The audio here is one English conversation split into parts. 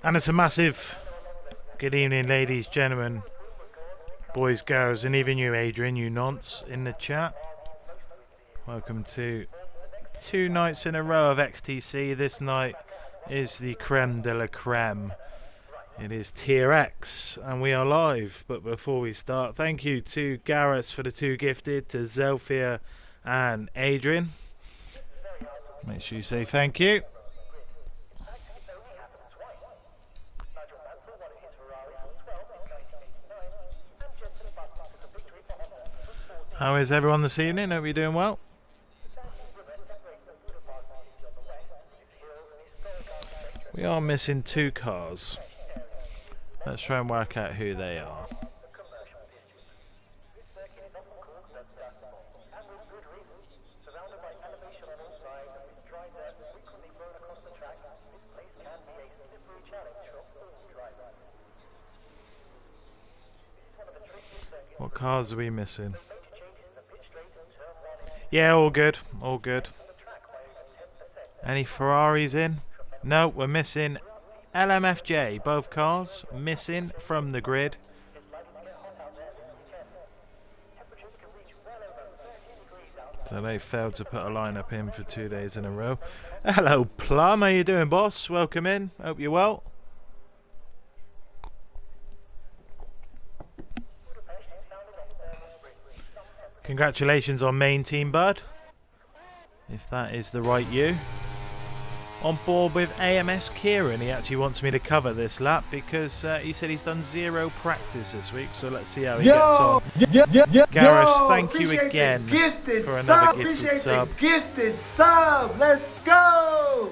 And it's a massive good evening, ladies, gentlemen, boys, girls, and even you, Adrian, you nonce in the chat. Welcome to 2 nights in a row of XTC. This night is the creme de la creme. It is Tier X, and we are live. But before we start, thank you to Gareth for the 2 gifted, to Zelfia and Adrian. Make sure you say thank you. How is everyone this evening? Hope you're doing well. We are missing 2 cars. Let's try and work out who they are. What cars are we missing? Yeah, all good, all good. Any Ferraris in? No, we're missing LMFJ, both cars missing from the grid. So they failed to put a lineup in for 2 days in a row. Hello Plum, how you doing, boss? Welcome in, hope you're well. Congratulations on main team, bud, if that is the right you. On board with AMS Kieran. He actually wants me to cover this lap because he said he's done 0 practice this week, so let's see how he gets on. Gareth, thank you again for another gifted sub. Gifted sub, let's go!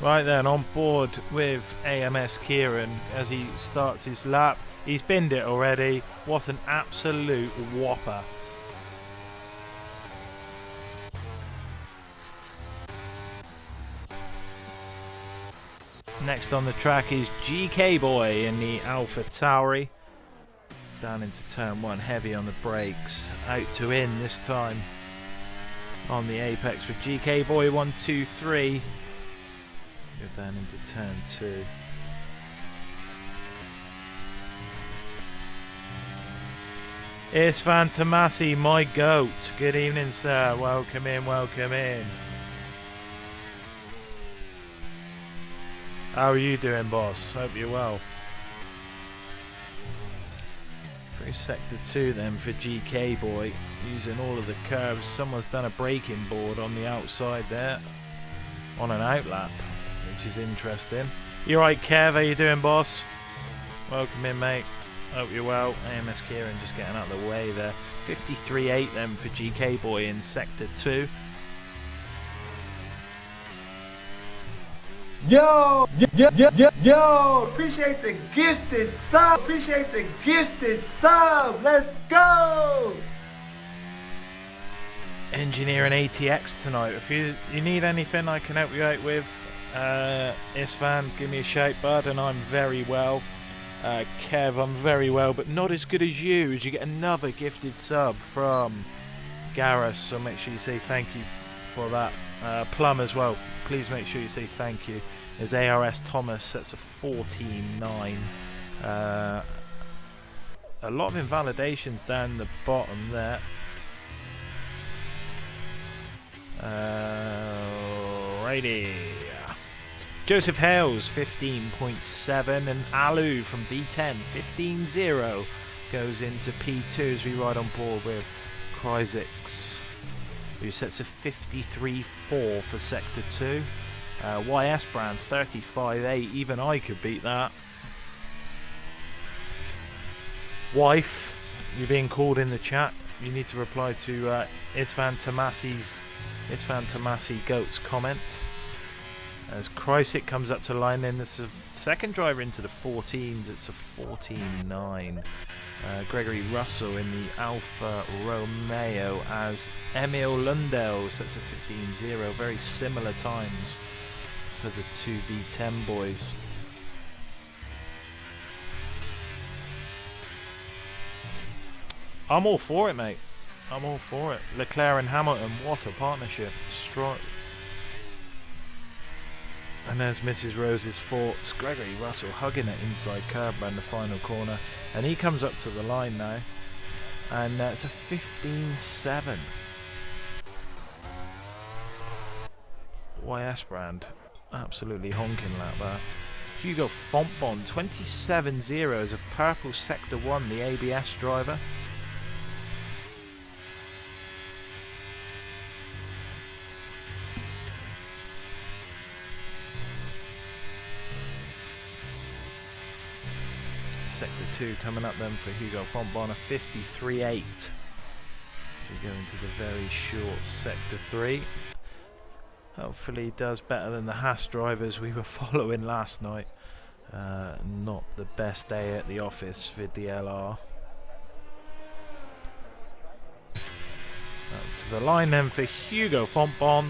Right then, on board with AMS Kieran as he starts his lap. He's binned it already. What an absolute whopper. Next on the track is GK Boy in the Alpha Tauri. Down into turn 1, heavy on the brakes. Out to in this time on the apex with GK Boy 1, 2, 3. Go down into turn 2. It's Fantomasi, my goat. Good evening, sir. Welcome in, welcome in. How are you doing, boss? Hope you're well. Through sector 2 then for GK Boy, using all of the curves. Someone's done a braking board on the outside there on an outlap, which is interesting. You right, Kev? How you doing, boss? Welcome in, mate. Hope you're well. AMS Kieran just getting out of the way there. 53.8 then for GK Boy in sector 2. Yo, appreciate the gifted sub, let's go! Engineering ATX tonight. If you need anything I can help you out with, Isfan, give me a shout, bud, and I'm very well. Kev, I'm very well, but not as good as you, as you get another gifted sub from Gareth, so make sure you say thank you for that. Plum as well, please make sure you say thank you. As ARS Thomas, that's a 14.9. A lot of invalidations down the bottom there. Righty. Joseph Hales, 15.7, and Alu from V10, 15.0, goes into P2 as we ride on board with Cryzix, who sets a 53.4 for Sector 2. YS Brand, 35.8, even I could beat that. Wife, you're being called in the chat. You need to reply to Isfan Tomasi Goat's comment. As Cryzix comes up to line in, this is a second driver into the 14s, it's a 14.9. Gregory Russell in the Alfa Romeo as Emil Lundell sets a 15.0, very similar times for the 2 V10 boys. I'm all for it, mate. I'm all for it. Leclerc and Hamilton, what a partnership. Strong. And there's Mrs. Rose's Forts. Gregory Russell hugging it inside curb around the final corner. And he comes up to the line now. And it's a 15-7. YS brand. Absolutely honking like that. Hugo Fontbon, 27-0 as a purple Sector 1, the ABS driver. Sector 2 coming up then for Hugo Fontbon, a 53-8. So we go into the very short Sector 3. Hopefully he does better than the Haas drivers we were following last night. Not the best day at the office for DLR. Up to the line then for Hugo Fontbon,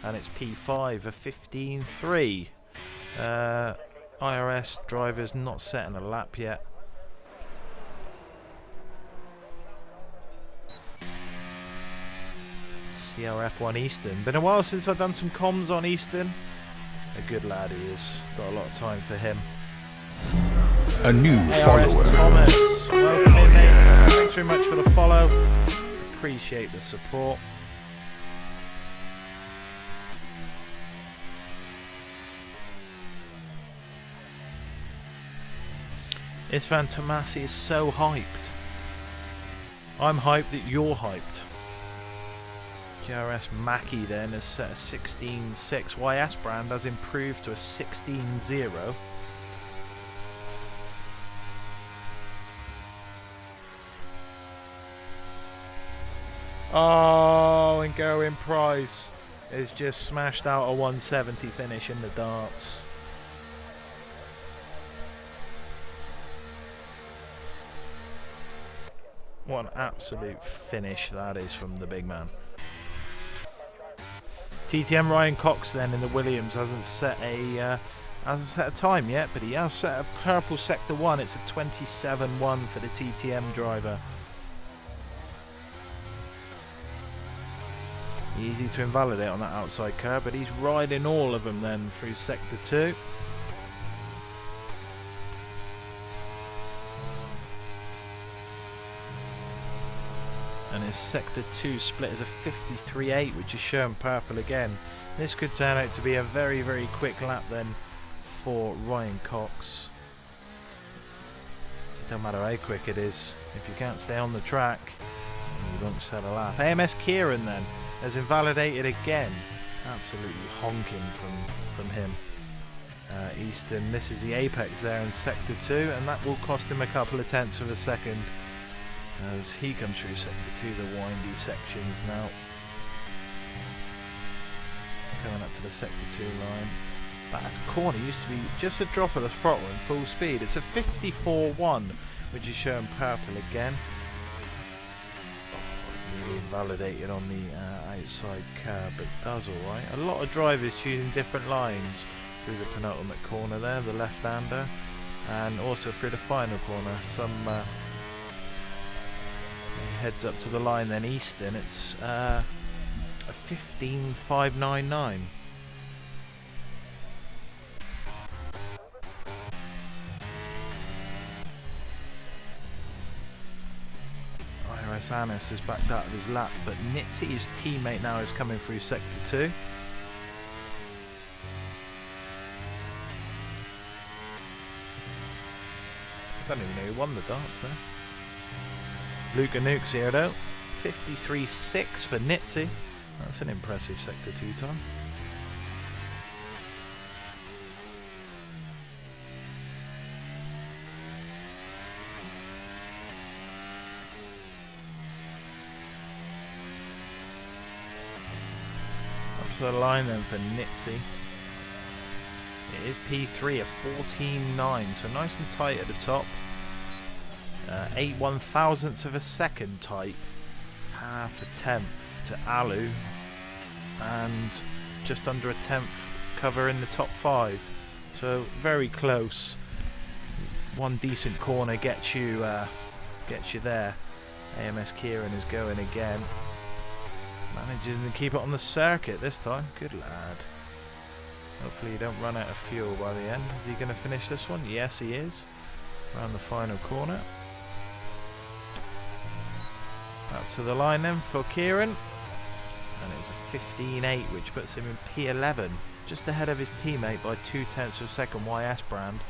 and it's P5, a 15-3. IRS drivers not setting a lap yet. CRF1 Easton. Been a while since I've done some comms on Easton. A good lad he is. Got a lot of time for him. A new ARS follower. Thomas. Welcome in, mate. Thanks very much for the follow. Appreciate the support. Isvan Tomasi is so hyped. I'm hyped that you're hyped. GRS Mackie then has set a 16.6. YS brand has improved to a 16.0. Oh, and Gerwin Price has just smashed out a 170 finish in the darts. What an absolute finish that is from the big man. TTM Ryan Cox then in the Williams hasn't set a time yet, but he has set a purple Sector 1. It's a 27-1 for the TTM driver. Easy to invalidate on that outside curve, but he's riding all of them then through Sector 2. And his Sector 2 split is a 53.8, which is showing purple again. This could turn out to be a very, very quick lap then for Ryan Cox. It don't matter how quick it is, if you can't stay on the track, you won't set a lap. AMS Kieran then has invalidated again. Absolutely honking from him. Easton misses the apex there in Sector 2, and that will cost him a couple of tenths of a second as he comes through Sector 2, the windy sections now. Coming up to the Sector 2 line. That corner used to be just a drop of the throttle in full speed. It's a 54.1, which is showing purple again. Really invalidated on the outside curb, but does alright. A lot of drivers choosing different lines through the penultimate corner there, the left-hander, and also through the final corner. Some heads up to the line then Easton. It's a 15.599. IRS Annis is backed out of his lap, but Nitzy, his teammate, now is coming through Sector 2. I don't even know who won the darts there. Luca Nuke's here though. 53.6 for Nitzy. That's an impressive Sector 2 time. Up to the line then for Nitzy. It is P3 at 14.9, so nice and tight at the top. 8 1,000ths of a second tight, half a tenth to Alu, and just under a tenth cover in the top 5. So very close. One decent corner gets you there. AMS Kieran is going again. Managing to keep it on the circuit this time. Good lad. Hopefully you don't run out of fuel by the end. Is he going to finish this one? Yes, he is. Around the final corner. Up to the line then for Kieran. And it's a 15.8, which puts him in P11. Just ahead of his teammate by 0.2 of a second, YS Brand.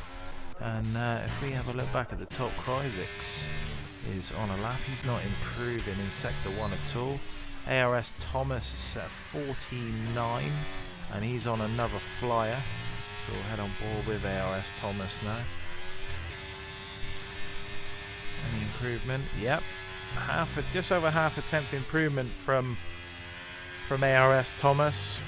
And if we have a look back at the top, Crysics is on a lap. He's not improving in Sector 1 at all. ARS Thomas is set 14.9. And he's on another flyer. So we'll head on board with ARS Thomas now. Any improvement? Yep. Just over half a tenth improvement from ARS Thomas.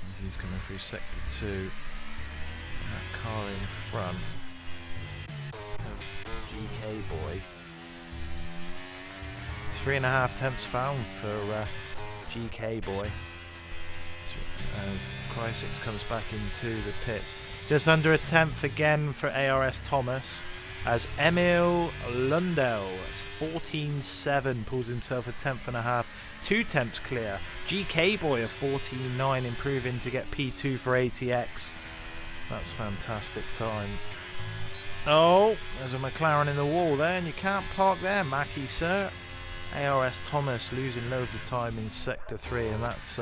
As he's coming through Sector 2. And that car in front of GK Boy. 3.5 tenths found for GK Boy as Crysis comes back into the pits. Just under a tenth again for ARS Thomas as Emil Lundell, that's 14.7, pulls himself a tenth and a half, 2 tenths clear. GK Boy a 14.9, improving to get P2 for ATX. That's fantastic time. Oh, there's a McLaren in the wall there, and you can't park there, Mackie, sir. ARS Thomas losing loads of time in Sector 3, and that's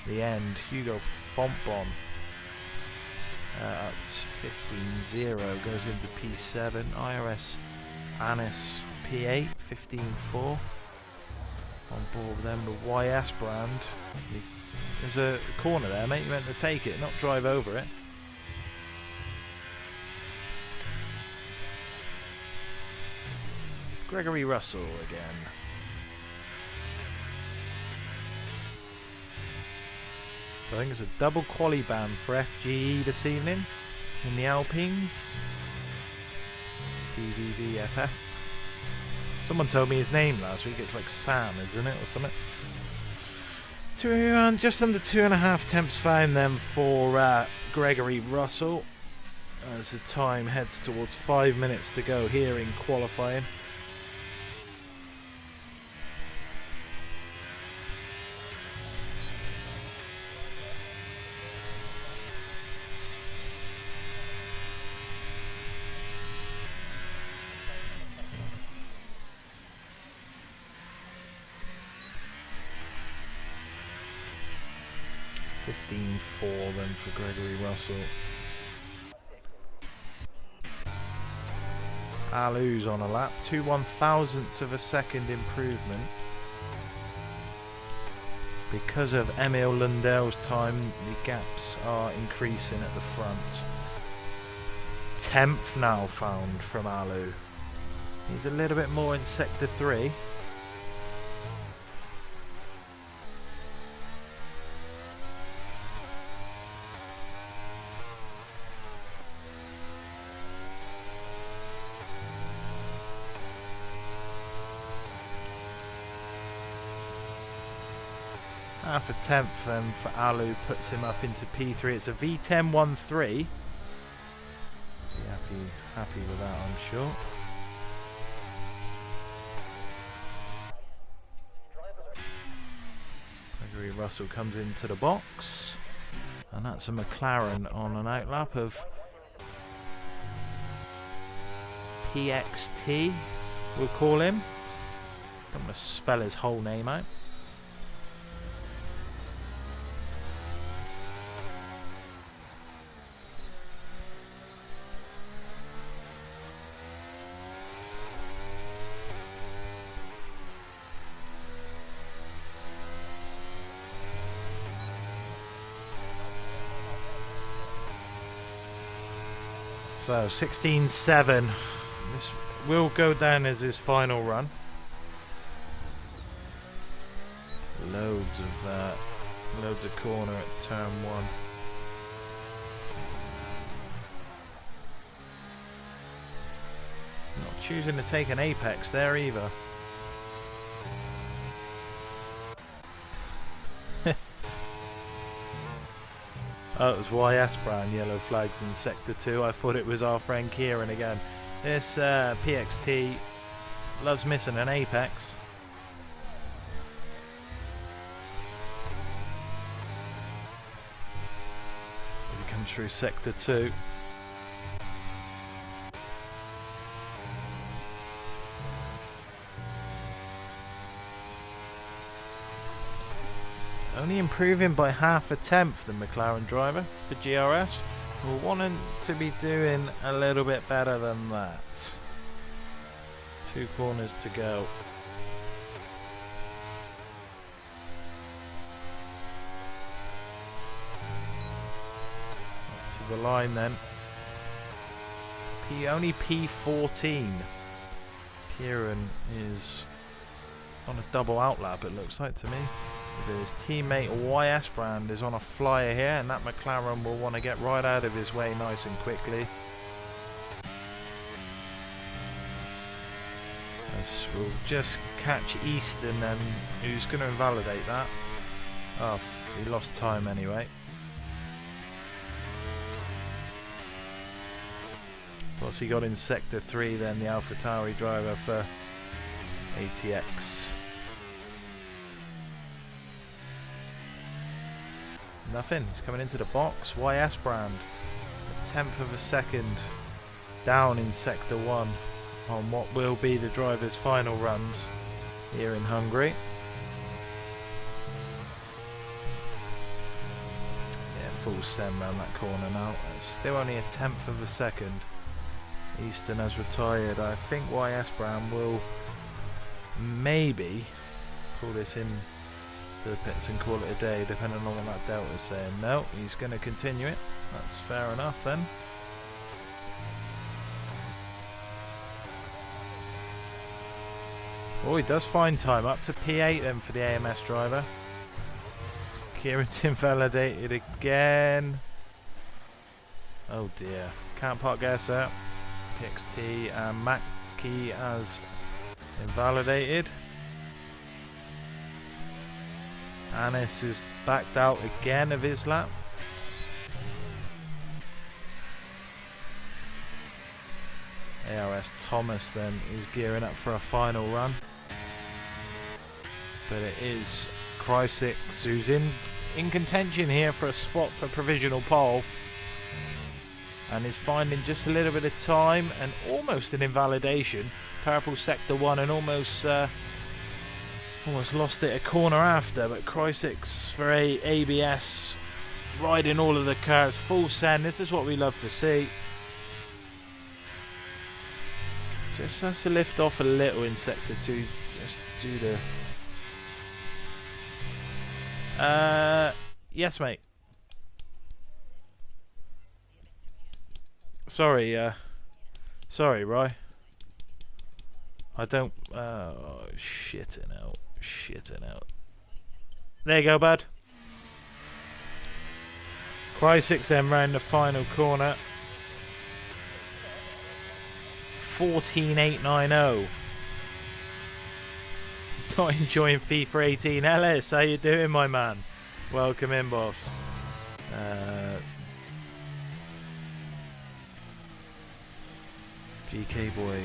the end. Hugo Fontbon up 15.0 goes into P7. IRS Anis P8 15.4 on board then the YS Brand. There's a corner there, mate. You meant to take it, not drive over it. Gregory Russell again. I think it's a double quali ban for FGE this evening in the Alpines. DVVFF. Someone told me his name last week. It's like Sam, isn't it, or something? Just under 2.5 temps found then for Gregory Russell as the time heads towards 5 minutes to go here in qualifying. Then for Gregory Russell. Alu's on a lap, 2/1000ths of a second improvement. Because of Emil Lundell's time, the gaps are increasing at the front. 10th now found from Alu. He's a little bit more in Sector 3. Half a tenth then for Alu puts him up into P3. It's a V10.13. Be happy with that, I'm sure. Gregory Russell comes into the box, and that's a McLaren on an outlap of PXT, we'll call him. Don't want to spell his whole name out. So 16.7. This will go down as his final run. Loads of corner at turn 1. Not choosing to take an apex there either. Oh, it was YS Brown, yellow flags in Sector 2. I thought it was our friend Kieran again. This PXT loves missing an apex. comes through sector 2. Only improving by half a tenth, the McLaren driver for GRS. We're wanting to be doing a little bit better than that. 2 corners to go. Up to the line then. Only P14. Kieran is on a double outlap, it looks like to me. His teammate YS Brand is on a flyer here, and that McLaren will want to get right out of his way nice and quickly. As we'll just catch Easton, and who's going to invalidate that? Oh, he lost time anyway. What's he got in sector 3 then, the AlphaTauri driver for ATX? Nothing. He's coming into the box. YS Brand, a tenth of a second down in sector 1 on what will be the driver's final runs here in Hungary. Yeah, full stem round that corner now. It's still only a tenth of a second. Easton has retired. I think YS Brand will maybe pull this in to the pits and call it a day, depending on what that Delta is saying. No, he's going to continue it. That's fair enough then. Oh, he does find time. Up to P8 then for the AMS driver. Kieran's invalidated again. Oh dear. Can't park gas out. PXT and Mackie as invalidated. Anis is backed out again of his lap. ARS Thomas then is gearing up for a final run. But it is Chrysix who's in contention here for a spot for provisional pole. And is finding just a little bit of time and almost an invalidation. Purple sector 1 and almost lost it a corner after, but Chrysix for ABS riding all of the curves, full send. This is what we love to see. Just has to lift off a little in sector 2, just due to yes mate. Sorry Roy. I don't shitting out. There you go, bud. Chrysix then round the final corner. 14.890. Not enjoying FIFA 18. Ellis, how you doing, my man? Welcome in, boss. GK boy.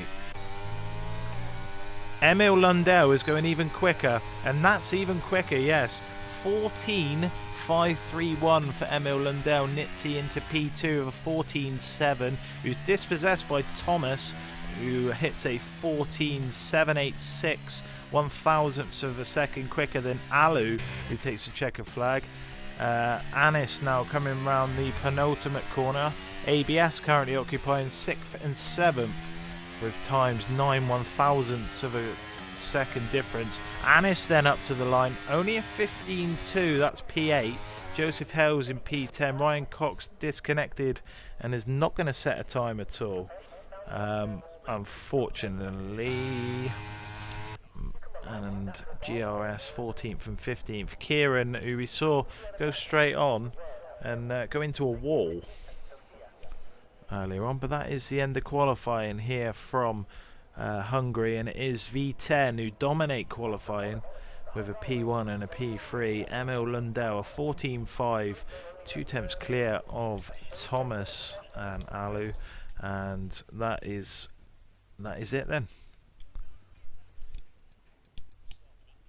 Emil Lundell is going even quicker, and that's even quicker, yes. 14.531 for Emil Lundell. Nitzy into P2 of a 14.7, who's dispossessed by Thomas, who hits a 14.786, 1,000ths of a second quicker than Alu, who takes a checkered flag. Anis now coming around the penultimate corner. ABS currently occupying 6th and 7th with times 9 1,000ths of a second difference. Anis then up to the line, only a 15.2, that's P8. Joseph Hales in P10. Ryan Cox disconnected and is not going to set a time at all, unfortunately. And GRS 14th and 15th. Kieran, who we saw go straight on and go into a wall earlier on, but that is the end of qualifying here from Hungary, and it is V10 who dominate qualifying with a P1 and a P3. Emil Lundell a 14.5, 2 tenths clear of Thomas and Alu, and that is it then.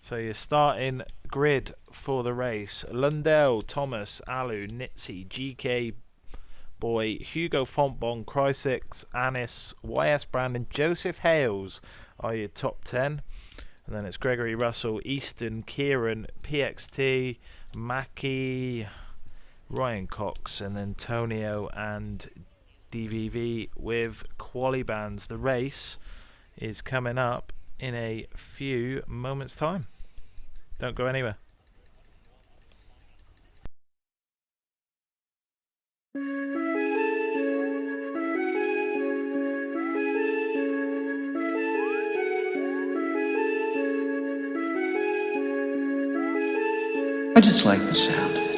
So your starting grid for the race: Lundell, Thomas, Alu, Nitzy, GK Boy, Hugo Fontbon, Chrysix, Anis, YS Brand and Joseph Hales are your top 10. And then it's Gregory Russell, Easton, Kieran, PXT, Mackie, Ryan Cox, and then Tonio and DVV with quali bands. The race is coming up in a few moments' time. Don't go anywhere. I just like the sound of it.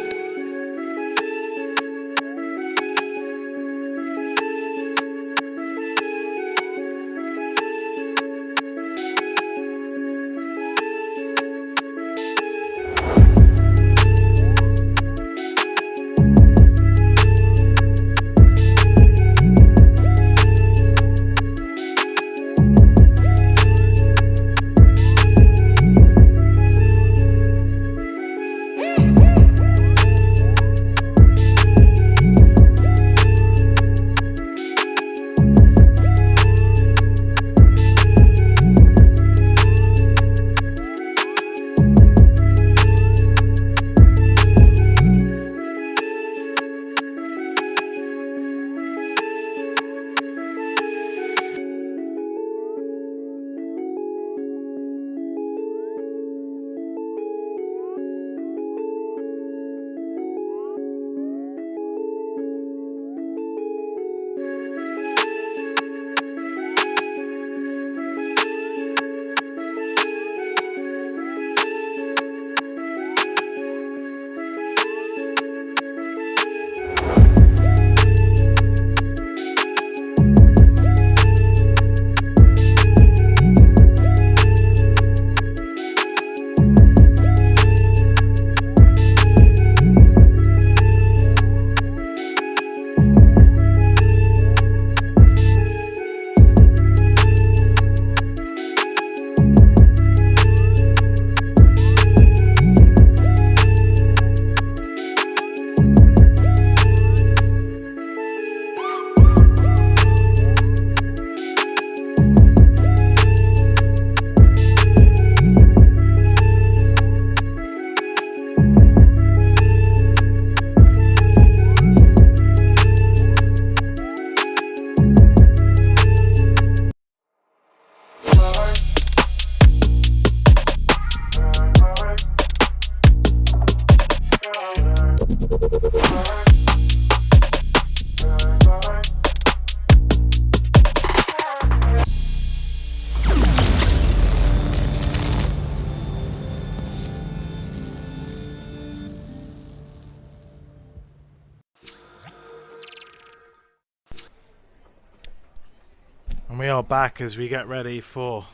And we are back as we get ready for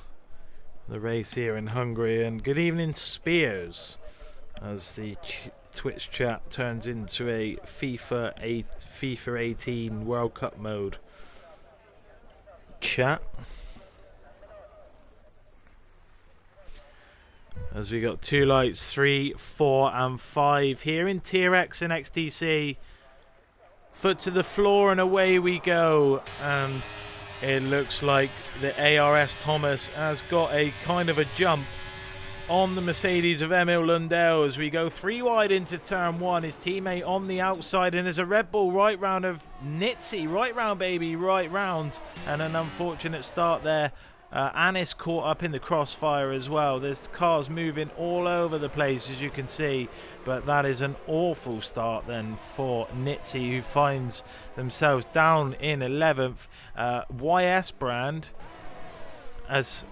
the race here in Hungary. And good evening, Spears, as the Twitch chat turns into a FIFA 18 World Cup mode chat. As we got 2 lights, 3, 4 and 5 here in Tier X and XTC. Foot to the floor and away we go. And it looks like the ARS Thomas has got a kind of a jump on the Mercedes of Emil Lundell as we go 3 wide into turn 1. His teammate on the outside, and there's a Red Bull right round of Nitzy. Right round, baby, right round. And an unfortunate start there. Anis caught up in the crossfire as well. There's cars moving all over the place, as you can see. But that is an awful start then for Nitzy, who finds themselves down in 11th. YS Brand has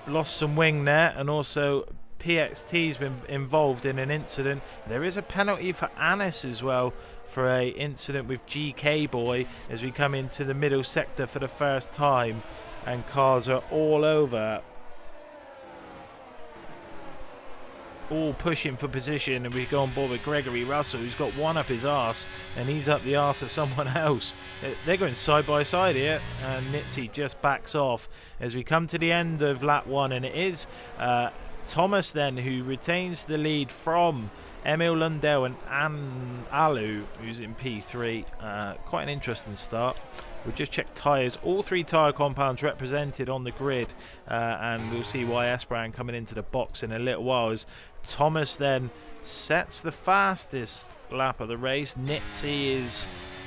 lost some wing there, and also PXT's been involved in an incident. There is a penalty for Anis as well for a incident with GK Boy as we come into the middle sector for the first time, and cars are all over, all pushing for position, and we go on board with Gregory Russell, who's got one up his arse, and he's up the arse of someone else. They're going side by side here, and Nitzy just backs off as we come to the end of lap 1, and it is Thomas then who retains the lead from Emil Lundell and Alu, who's in P3. Quite an interesting start. We'll just check tyres. All 3 tyre compounds represented on the grid, and we'll see YS brand coming into the box in a little while as Thomas then sets the fastest lap of the race. Nitzy is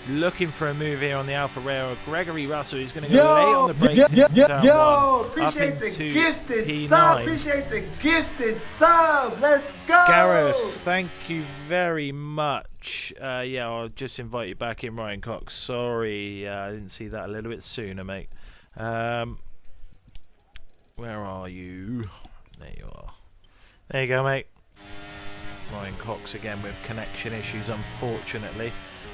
looking for a move here on the Alfa Romeo. Gregory Russell is going to go late on the brakes into turn 1. Appreciate the into gifted P9. sub. Appreciate the gifted sub. Let's go. Gareth, thank you very much. Yeah, I'll just invite you back in, Ryan Cox. Sorry, I didn't see that a little bit sooner, mate. Where are you? There you are. There you go, mate. Ryan Cox again with connection issues, unfortunately.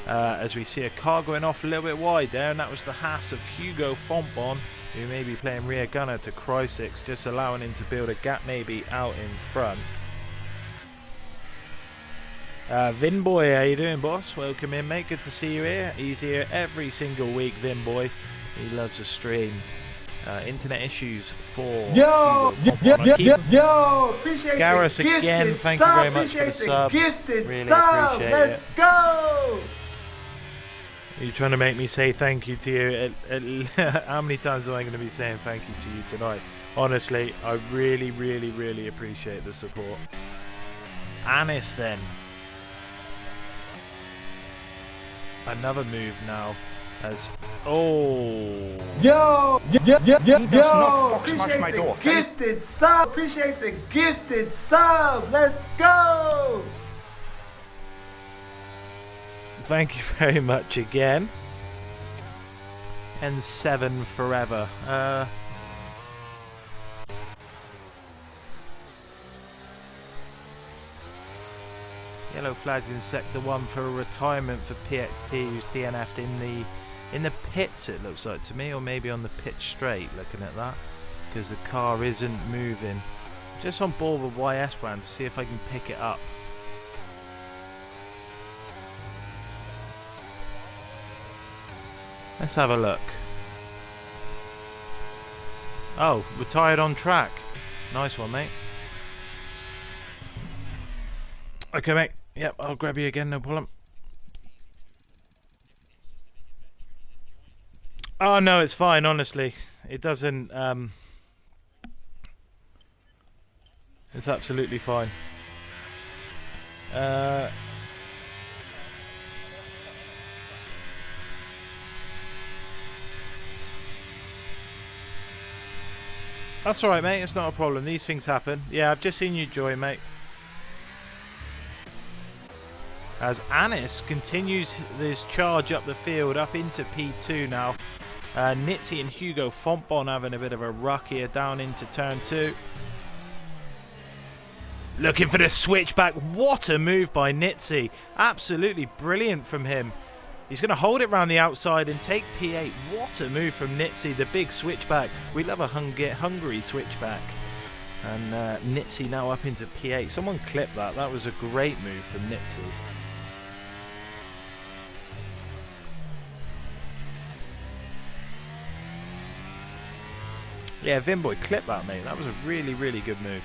As we see a car going off a little bit wide there, and that was the Haas of Hugo Fontbon, who may be playing rear gunner to Krysix, just allowing him to build a gap maybe out in front. Vinboy, how you doing, boss? Welcome in, mate. Good to see you here. He's here every single week, Vinboy. He loves the stream. Internet issues for appreciate Gareth the gifted again, thank sub. you very much for the sub. Gifted Really sub. appreciate Let's it. go. Are you trying to make me say thank you to you? How many times am I going to be saying thank you to you tonight? Honestly, I really, really, really appreciate the support. Anis then. Another move now. As Appreciate the gifted sub. Appreciate the gifted sub. Let's go. Thank you very much again. And 7 forever. Yellow flags in sector 1 for a retirement for PXT, who's DNF'd in the pits, it looks like to me, or maybe on the pitch straight, looking at that, because the car isn't moving. Just on board with YS brand to see if I can pick it up. Let's have a look. Oh, retired on track. Nice one, mate. Okay, mate. Yep, I'll grab you again, no problem. Oh, no, it's fine, honestly. It doesn't... It's absolutely fine. That's alright, mate. It's not a problem. These things happen. Yeah, I've just seen you join, mate. As Anis continues this charge up the field, up into P2 now. Nitzy and Hugo Fontbon having a bit of a ruck here down into turn 2. Looking for the switchback. What a move by Nitzy. Absolutely brilliant from him. He's going to hold it round the outside and take P8. What a move from Nitzy, the big switchback. We love a Hungary switchback. And Nitzy now up into P8. Someone clip that. That was a great move from Nitzy. Yeah, Vinboy, clip that, mate. That was a really, really good move.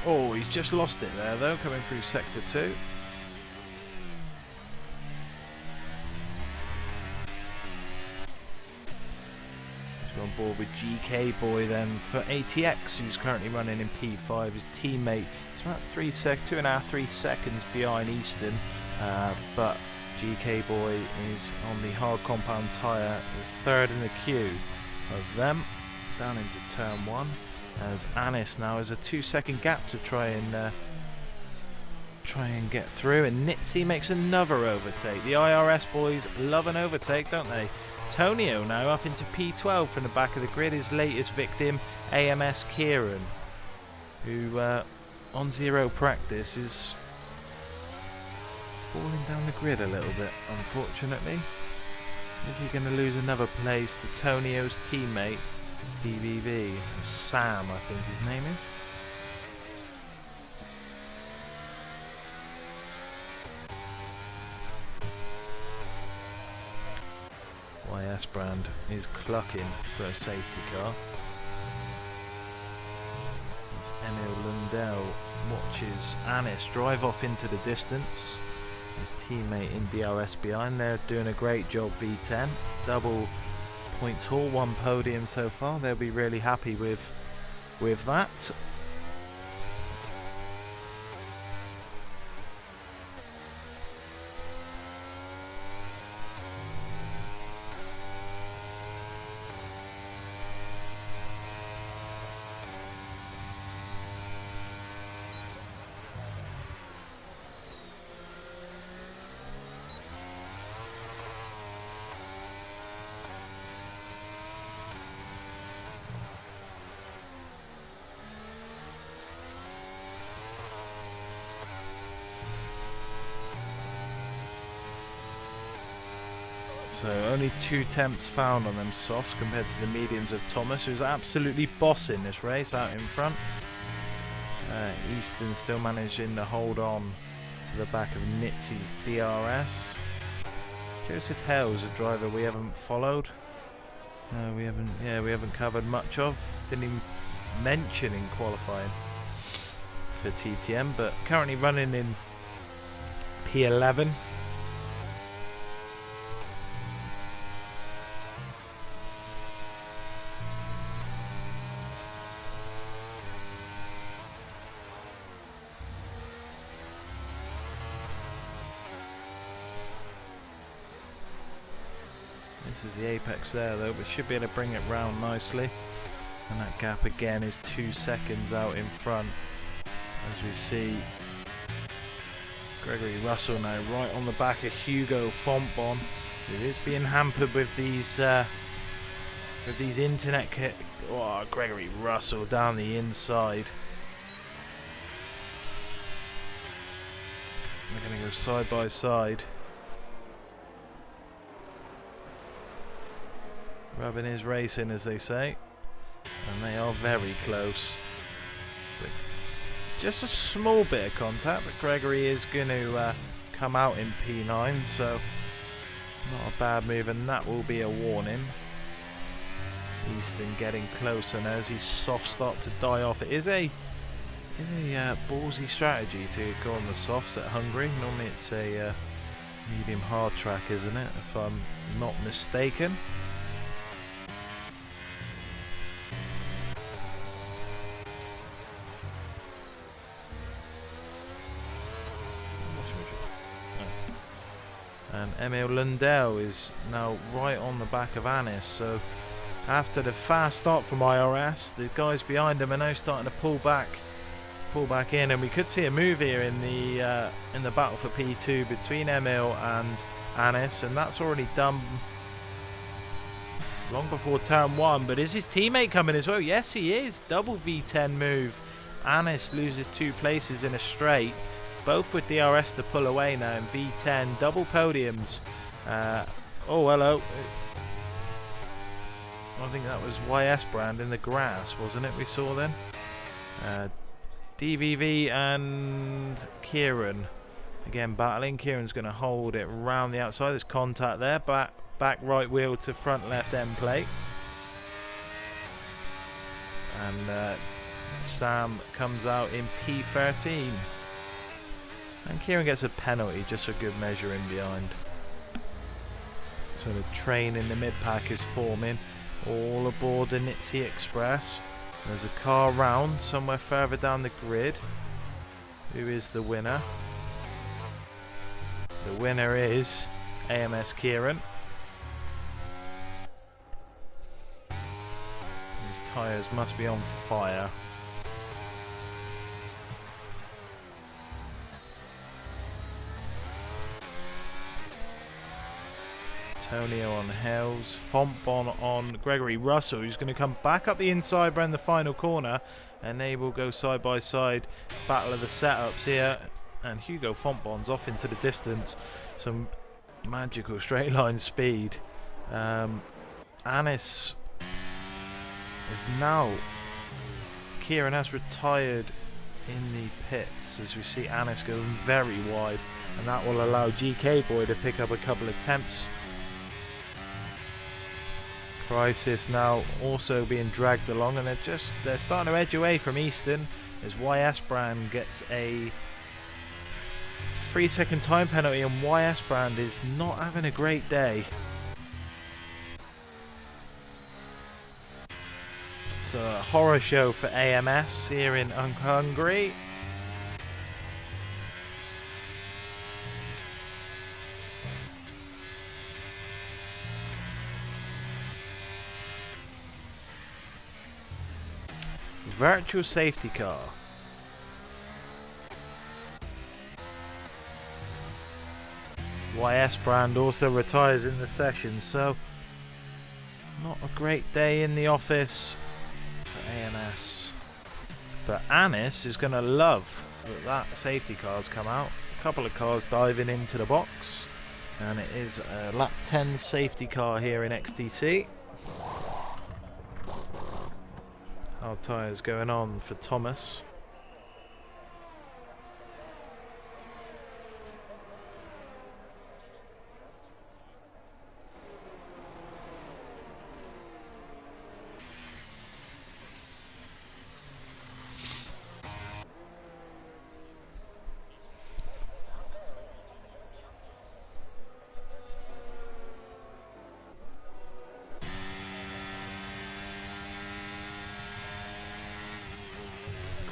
Oh, he's just lost it there, though, coming through sector 2. He's on board with GK Boy then for ATX, who's currently running in P5. His teammate is about 2.5, 3 seconds behind Easton, but GK Boy is on the hard compound tyre, third in the queue of them, down into turn 1. As Anis now has a 2-second gap to try and get through, and Nitzy makes another overtake. The IRS boys love an overtake, don't they? Tonio now up into P12 from the back of the grid. His latest victim, AMS Kieran, who on zero practice is falling down the grid a little bit, unfortunately. Is he going to lose another place to Tonio's teammate? BBB, Sam, I think his name is. Brand is clucking for a safety car. As Emil Lundell watches Anis drive off into the distance. His teammate in DRS behind. They're doing a great job, V10. Double points haul, 1 podium so far. They'll be really happy with that. So only 2 temps found on them softs compared to the mediums of Thomas, who's absolutely bossing this race out in front. Easton still managing to hold on to the back of Nitsy's DRS. Joseph Hale's a driver we haven't followed. We haven't covered much of. Didn't even mention in qualifying for TTM, but currently running in P11. This is the apex there though, but should be able to bring it round nicely. And that gap again is 2 seconds out in front. As we see Gregory Russell now right on the back of Hugo Fontbon, who is being hampered with these internet kit. Oh, Gregory Russell down the inside. They're going to go side by side. Rubbing his racing, as they say, and they are very close. But just a small bit of contact, but Gregory is going to come out in P9, so not a bad move, and that will be a warning. Easton getting closer now as his soft start to die off. It is a ballsy strategy to go on the softs at Hungary. Normally it's a medium hard track, isn't it, if I'm not mistaken. And Emil Lundell is now right on the back of Anis, so after the fast start from IRS, the guys behind him are now starting to pull back in, and we could see a move here in the battle for P2 between Emil and Anis, and that's already done long before turn 1. But is his teammate coming as well? Yes, he is. Double V10 move. Anis loses 2 places in a straight. Both with DRS to pull away now, and V10 double podiums. Oh, hello. I think that was YS Brand in the grass, wasn't it? We saw then. DVV and Kieran again battling. Kieran's going to hold it round the outside. There's contact there. Back right wheel to front left end plate. And Sam comes out in P13. And Kieran gets a penalty just for good measure in behind. So the train in the mid-pack is forming. All aboard the Nitsy Express. There's a car round somewhere further down the grid. Who is the winner? The winner is AMS Kieran. His tyres must be on fire. Antonio on Hells, Fontbon on Gregory Russell, who's going to come back up the inside around the final corner, and they will go side by side. Battle of the setups here, and Hugo Fontbon's off into the distance. Some magical straight line speed. Anis is now. Kieran has retired in the pits as we see Anis going very wide, and that will allow GK Boy to pick up a couple of temps. Crisis now also being dragged along, and they're starting to edge away from Easton as YS Brand gets a 3-second time penalty, and YS Brand is not having a great day. So a horror show for AMS here in Hungary. Virtual safety car. YS Brand also retires in the session, so not a great day in the office for AMS. But Anis is going to love that safety car's come out. A couple of cars diving into the box, and it is a lap 10 safety car here in XTC. Hard tyres going on for Thomas.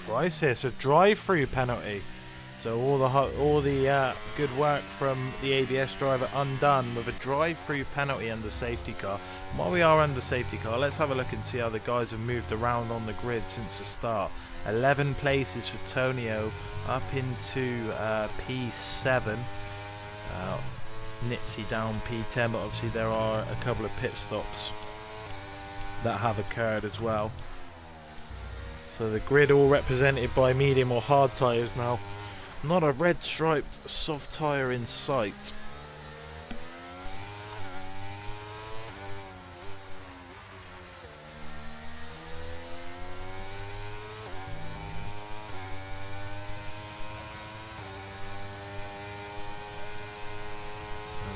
Crisis, a drive-through penalty. So all the good work from the ABS driver undone with a drive-through penalty under safety car. And while we are under safety car, let's have a look and see how the guys have moved around on the grid since the start. 11 places for Tonio, up into P7. Nitsy down P10, but obviously there are a couple of pit stops that have occurred as well. So the grid all represented by medium or hard tyres now. Not a red striped soft tyre in sight.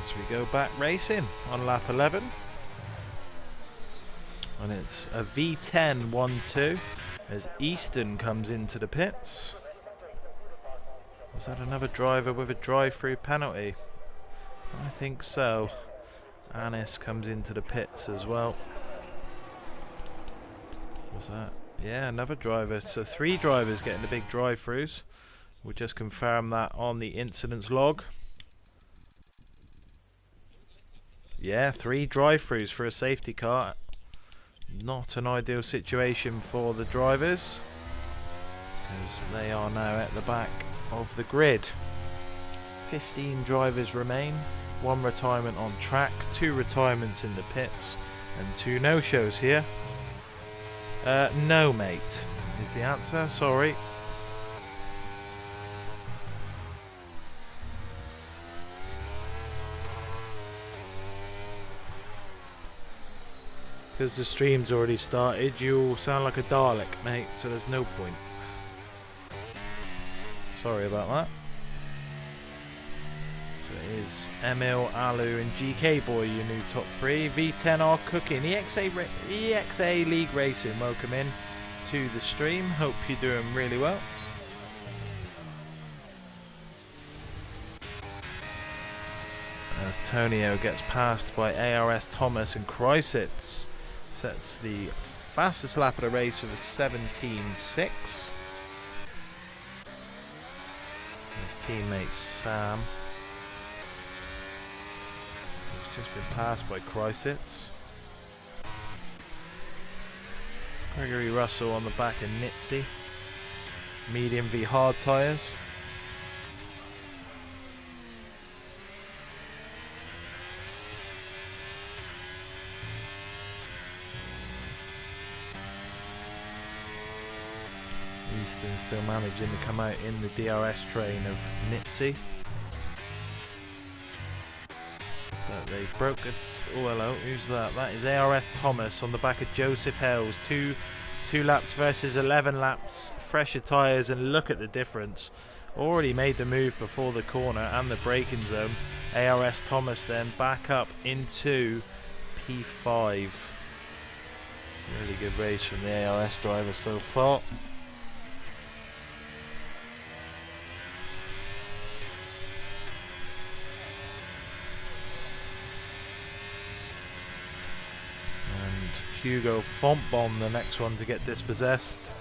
As we go back racing on lap 11. And it's a V10 1-2 as Easton comes into the pits. Was that another driver with a drive-through penalty? I think so. Anis comes into the pits as well. Was that? Yeah, another driver. So 3 drivers getting the big drive-throughs. We'll just confirm that on the incidents log. Yeah, 3 drive-throughs for a safety car. Not an ideal situation for the drivers, because they are now at the back of the grid. 15 drivers remain, 1 retirement on track, 2 retirements in the pits, and 2 no-shows here. No, mate, is the answer. Sorry. Because the stream's already started, you'll sound like a Dalek, mate, so there's no point. Sorry about that. So it is Emil, Alu and GK Boy, your new top 3. V10R cooking. EXA League Racing, welcome in to the stream. Hope you're doing really well. As Tonio gets passed by ARS Thomas and Kreisitz. Sets the fastest lap of the race with a 17.6. His teammate Sam has just been passed by Kreisitz. Gregory Russell on the back of Nitsy. Medium v hard tyres. Easton still managing to come out in the DRS train of Nitsy. But they've broken. Oh, hello, who's that? That is ARS Thomas on the back of Joseph Hells. Two laps versus 11 laps, fresher tyres, and look at the difference. Already made the move before the corner and the braking zone. ARS Thomas then back up into P5. Really good race from the ARS driver so far. And Hugo Fontbon, the next one to get dispossessed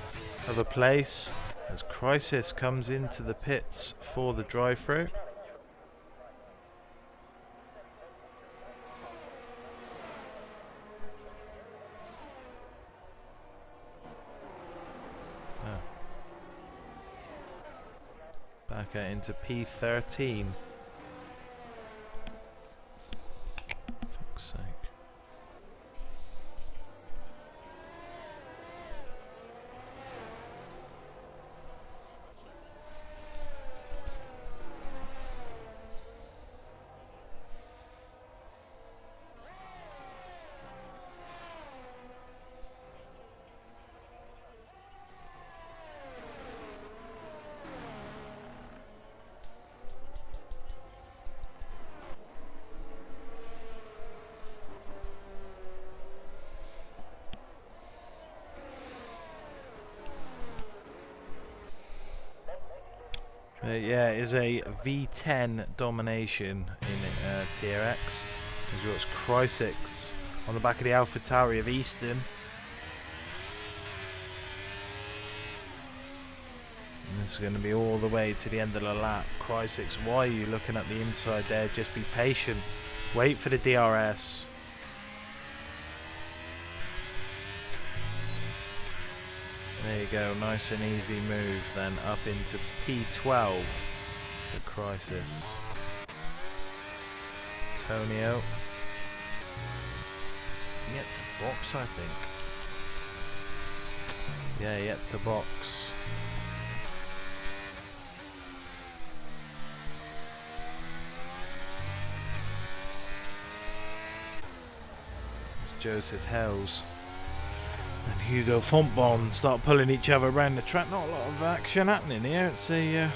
of a place, as Crisis comes into the pits for the drive-through. Back out into P13. Fuck's sake. Yeah, it is a V10 domination in Tier X. As well as Crysis on the back of the AlphaTauri of Easton. And this is going to be all the way to the end of the lap. Crysis, why are you looking at the inside there? Just be patient. Wait for the DRS. There you go, nice and easy move then up into P12 for Crysis. Antonio. Yet to box, I think. Yeah, yet to box. It's Joseph Hells and Hugo Fontbon start pulling each other around the track. Not a lot of action happening here. It's a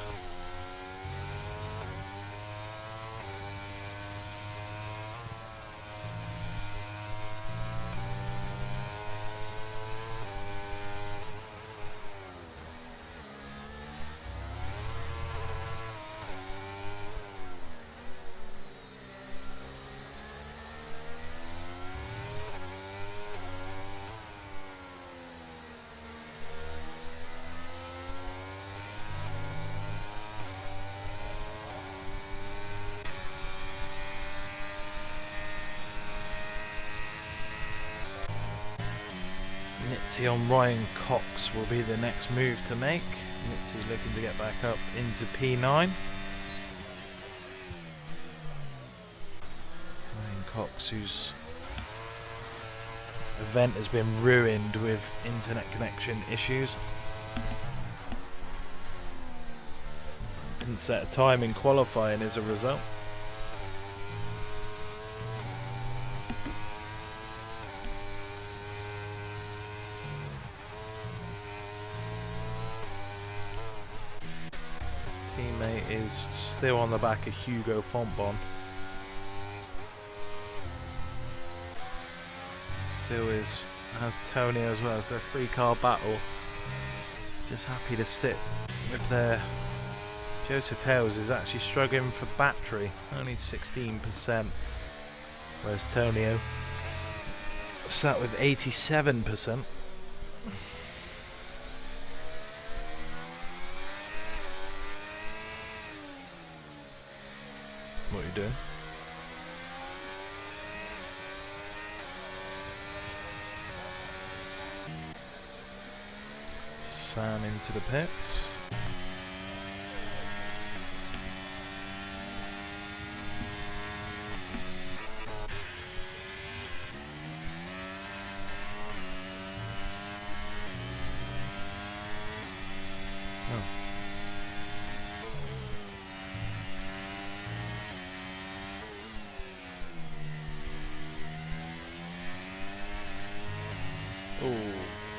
Mitzi on Ryan Cox will be the next move to make. Mitzi's looking to get back up into P9. Ryan Cox, whose event has been ruined with internet connection issues. Didn't set a time in qualifying as a result. Teammate is still on the back of Hugo Fontbon. Still has Tony as well. It's a 3-car battle. Just happy to sit with their Joseph Hales is actually struggling for battery, only 16%, whereas Tonio sat with 87%. What are you doing? Sam into the pits.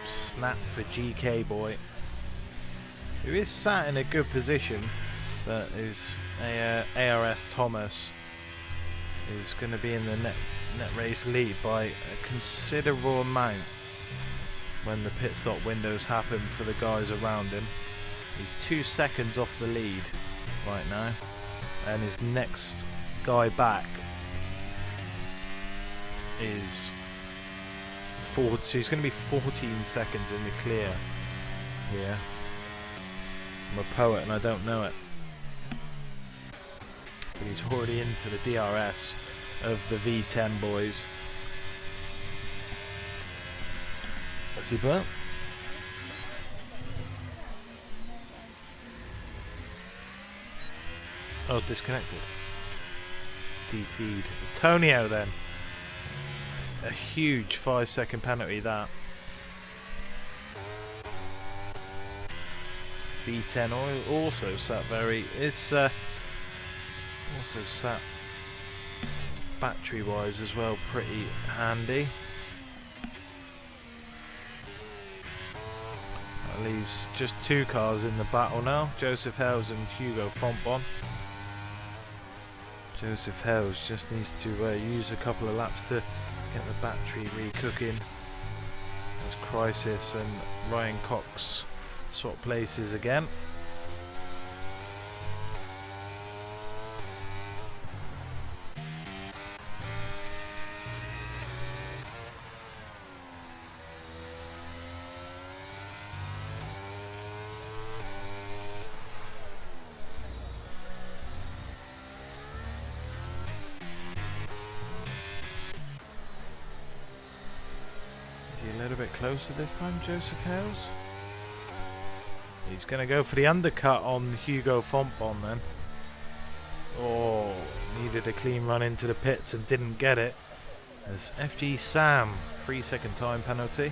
Snap for GK Boy, who is sat in a good position, but is ARS Thomas is going to be in the net race lead by a considerable amount. when the pit stop windows happen for the guys around him. He's 2 seconds off the lead right now, and his next guy back is 4, so he's going to be 14 seconds in the clear here. I'm a poet and I don't know it, but he's already into the DRS of the V10 boys. What's he put? Oh, disconnected. DC'd. Tonio then. A huge 5-second penalty that. V10 also sat very... It's also sat battery wise as well pretty handy. That leaves just 2 cars in the battle now. Joseph Hales and Hugo Fontbon. Joseph Hales just needs to use a couple of laps to get the battery re-cooking. As Crisis and Ryan Cox swap places again. A little bit closer this time, Joseph Hales. He's going to go for the undercut on Hugo Fontbon then. Oh, needed a clean run into the pits and didn't get it. As FG Sam, 3-second time penalty.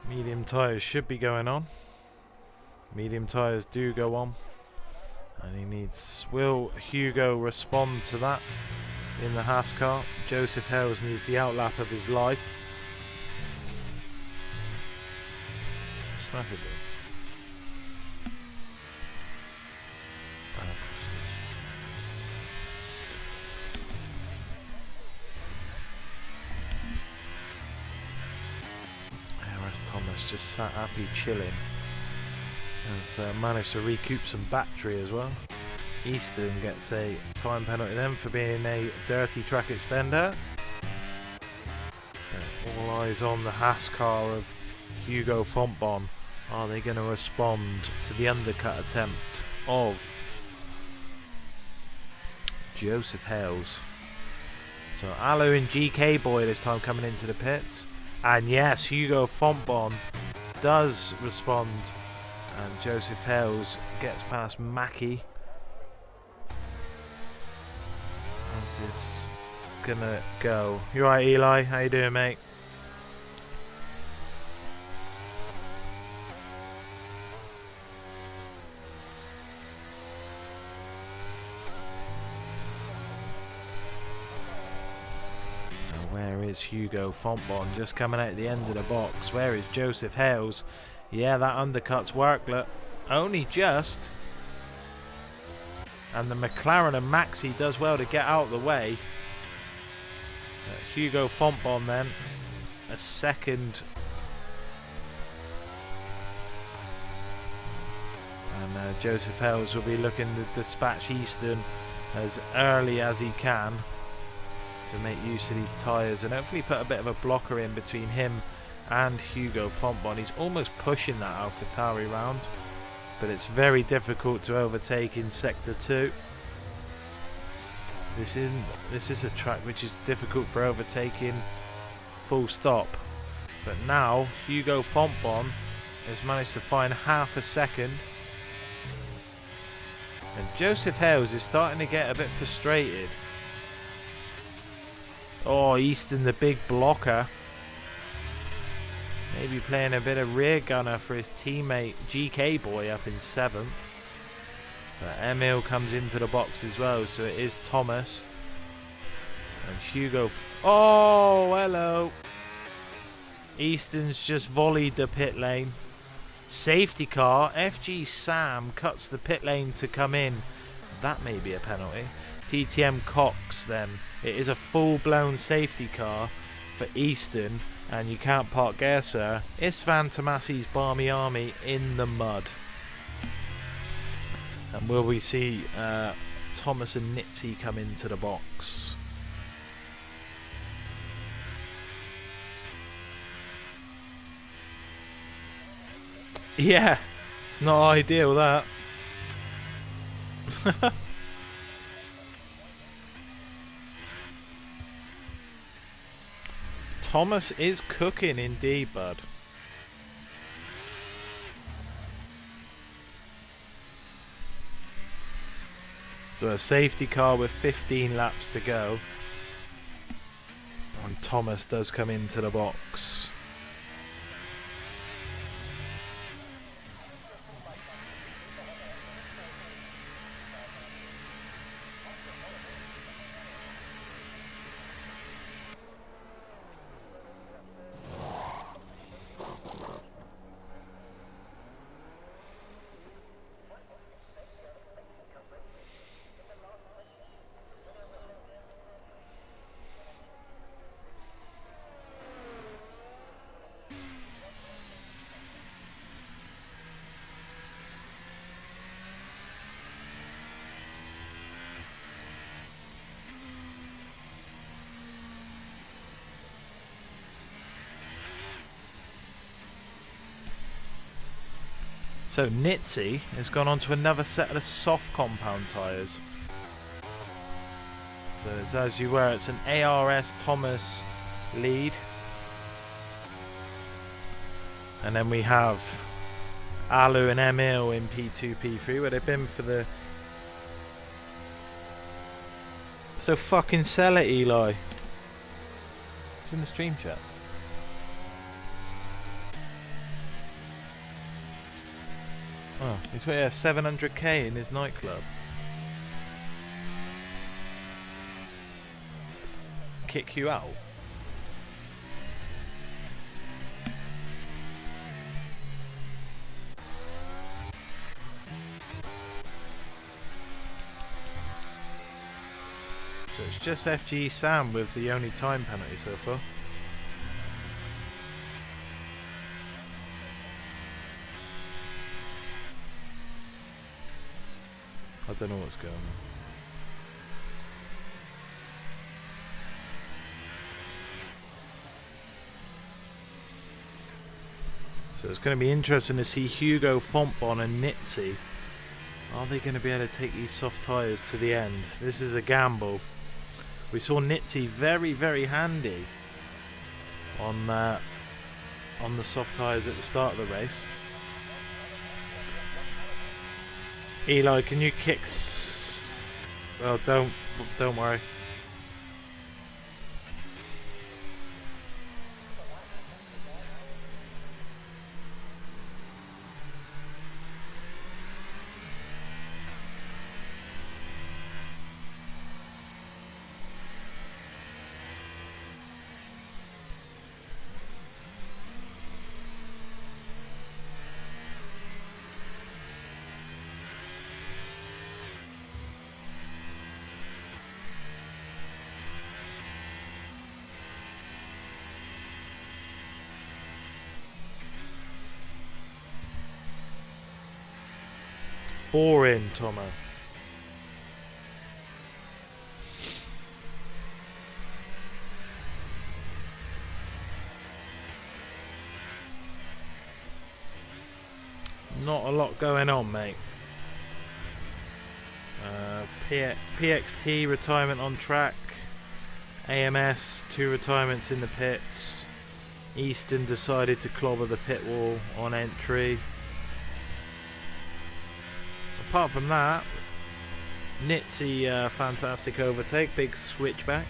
Medium tyres should be going on. Medium tyres do go on, and he needs... Will Hugo respond to that in the Haas car? Joseph Hales needs the outlap of his life. Smack it. Thomas just sat happy chilling. Has managed to recoup some battery as well. Easton gets a time penalty then for being a dirty track extender. All eyes on the Haas car of Hugo Fontbon. Are they going to respond to the undercut attempt of Joseph Hales? So Alu and GK Boy this time coming into the pits. And yes, Hugo Fontbon does respond. And Joseph Hales gets past Mackie. How's this gonna go? You alright, Eli? How you doing, mate? Now where is Hugo Fontbon? Just coming out at the end of the box. Where is Joseph Hales? Yeah, that undercut's worked, look. Only just. And the McLaren and Maxi does well to get out of the way. Hugo Fontbon then. A second. And Joseph Hales will be looking to dispatch Easton as early as he can to make use of these tyres and hopefully put a bit of a blocker in between him and Hugo Fontbon. He's almost pushing that AlphaTauri round, but it's very difficult to overtake in Sector 2. This is a track which is difficult for overtaking full stop. But now Hugo Fontbon has managed to find half a second. And Joseph Hales is starting to get a bit frustrated. Oh, Easton the big blocker. Maybe playing a bit of rear gunner for his teammate GK Boy up in 7th. But Emil comes into the box as well, so it is Thomas. And Hugo... Oh, hello. Easton's just volleyed the pit lane. Safety car. FG Sam cuts the pit lane to come in. That may be a penalty. TTM Cox then. It is a full-blown safety car for Easton, and you can't park there, sir. Istvan Tomasi's Barmy Army in the mud. And will we see Thomas and Nitzy come into the box? Yeah, it's not ideal, that. Thomas is cooking indeed, bud. So a safety car with 15 laps to go. And Thomas does come into the box. So Nitzy has gone on to another set of the soft compound tyres. So it's as you were, it's an ARS Thomas lead. And then we have Alu and Emil in P2, P3, where they've been for the... So fucking sell it, Eli. It's in the stream chat. Oh, he's got 700k in his nightclub. Kick you out? So it's just FG Sam with the only time penalty so far. I don't know what's going on. So it's going to be interesting to see Hugo, Fontbon and Nitzy. Are they going to be able to take these soft tyres to the end? This is a gamble. We saw Nitzy very, very handy on the soft tyres at the start of the race. Eli, can you kick? Well, don't worry. Boring, Tomo. Not a lot going on, mate. PXT retirement on track. AMS 2 retirements in the pits. Easton decided to clobber the pit wall on entry. Apart from that, Nitzy, fantastic overtake, big switchback.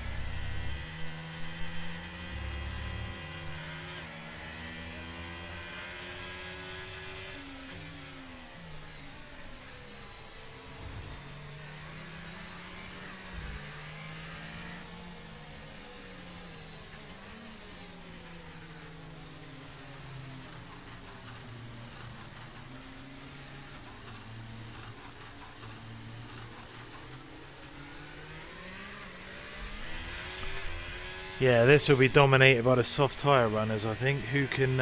Yeah, this will be dominated by the soft tyre runners, I think. Who can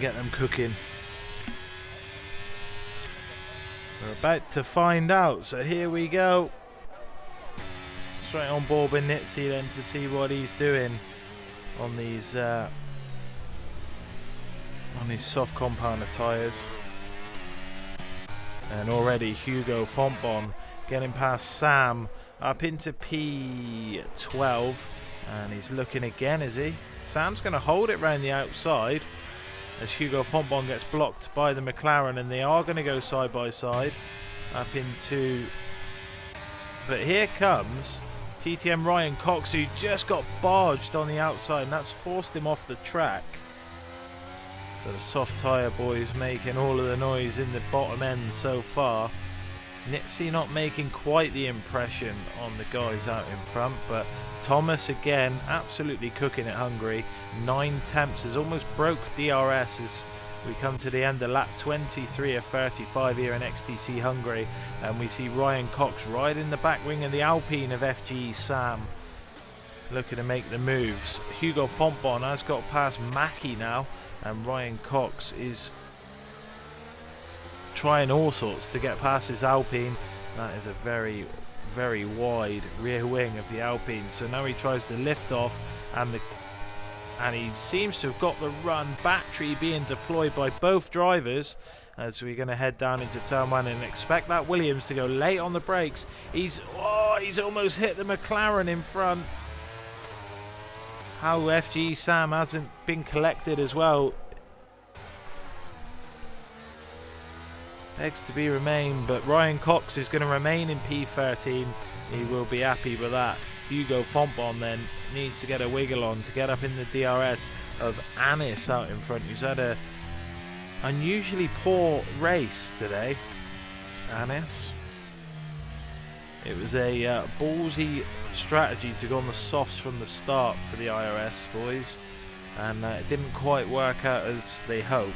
get them cooking? We're about to find out, so here we go. Straight on board with Nitzy then to see what he's doing on these soft compounder tyres. And already Hugo Fontbon getting past Sam up into P12, and he's looking again, is he? Sam's going to hold it round the outside as Hugo Fontbon gets blocked by the McLaren, and they are going to go side by side up into... But here comes TTM Ryan Cox, who just got barged on the outside, and that's forced him off the track. So the soft tyre boys making all of the noise in the bottom end so far. Nitzy not making quite the impression on the guys out in front, but Thomas again absolutely cooking at Hungary. 9 temps, has almost broke DRS as we come to the end of lap 23 of 35 here in XTC Hungary, and we see Ryan Cox right in the back wing of the Alpine of FGE Sam, looking to make the moves. Hugo Fontbon has got past Mackie now, and Ryan Cox is trying all sorts to get past his Alpine. That is a very, very wide rear wing of the Alpine. So now he tries to lift off, and he seems to have got the run. Battery being deployed by both drivers as we're going to head down into turn 1 and expect that Williams to go late on the brakes. He's almost hit the McLaren in front. How FG Sam hasn't been collected as well. Begs to be remained, but Ryan Cox is going to remain in P13. He will be happy with that. Hugo Fontbon then needs to get a wiggle on to get up in the DRS of Anis out in front, who's had a unusually poor race today. Anis. It was a ballsy strategy to go on the softs from the start for the IRS boys, and it didn't quite work out as they hoped.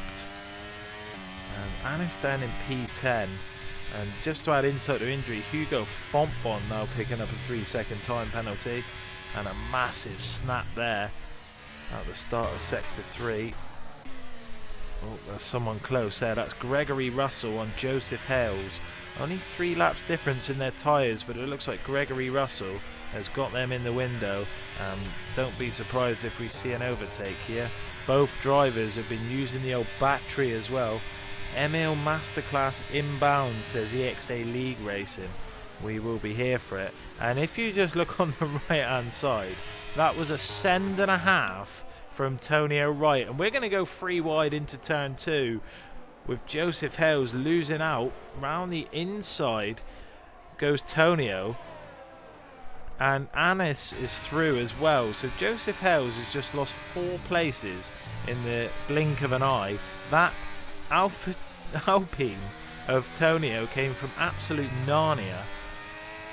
Anis down in P10, and just to add insult to injury, Hugo Fontbon now picking up a 3-second time penalty, and a massive snap there at the start of sector 3. Oh, there's someone close there. That's Gregory Russell on Joseph Hales. Only 3 laps difference in their tyres, but it looks like Gregory Russell has got them in the window. Don't be surprised if we see an overtake here. Both drivers have been using the old battery as well. Emil Masterclass inbound, says EXA League Racing. We will be here for it. And if you just look on the right hand side, that was a send and a half from Tonio Wright, and we're going to go 3 wide into turn 2 with Joseph Hales losing out. Round the inside goes Tonio, and Anis is through as well. So Joseph Hales has just lost 4 places in the blink of an eye. That Alpine of Tonio came from absolute Narnia,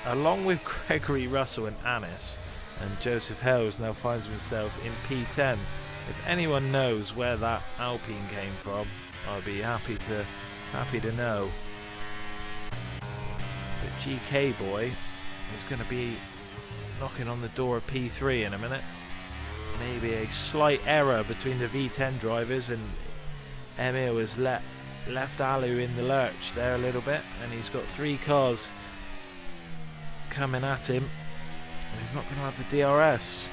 along with Gregory Russell and Anis, and Joseph Hales now finds himself in P10. If anyone knows where that Alpine came from, I'd be happy to know. But GK boy is going to be knocking on the door of P3 in a minute. Maybe a slight error between the V10 drivers, and Emil has left Alu in the lurch there a little bit, and he's got 3 cars coming at him, and he's not going to have the DRS.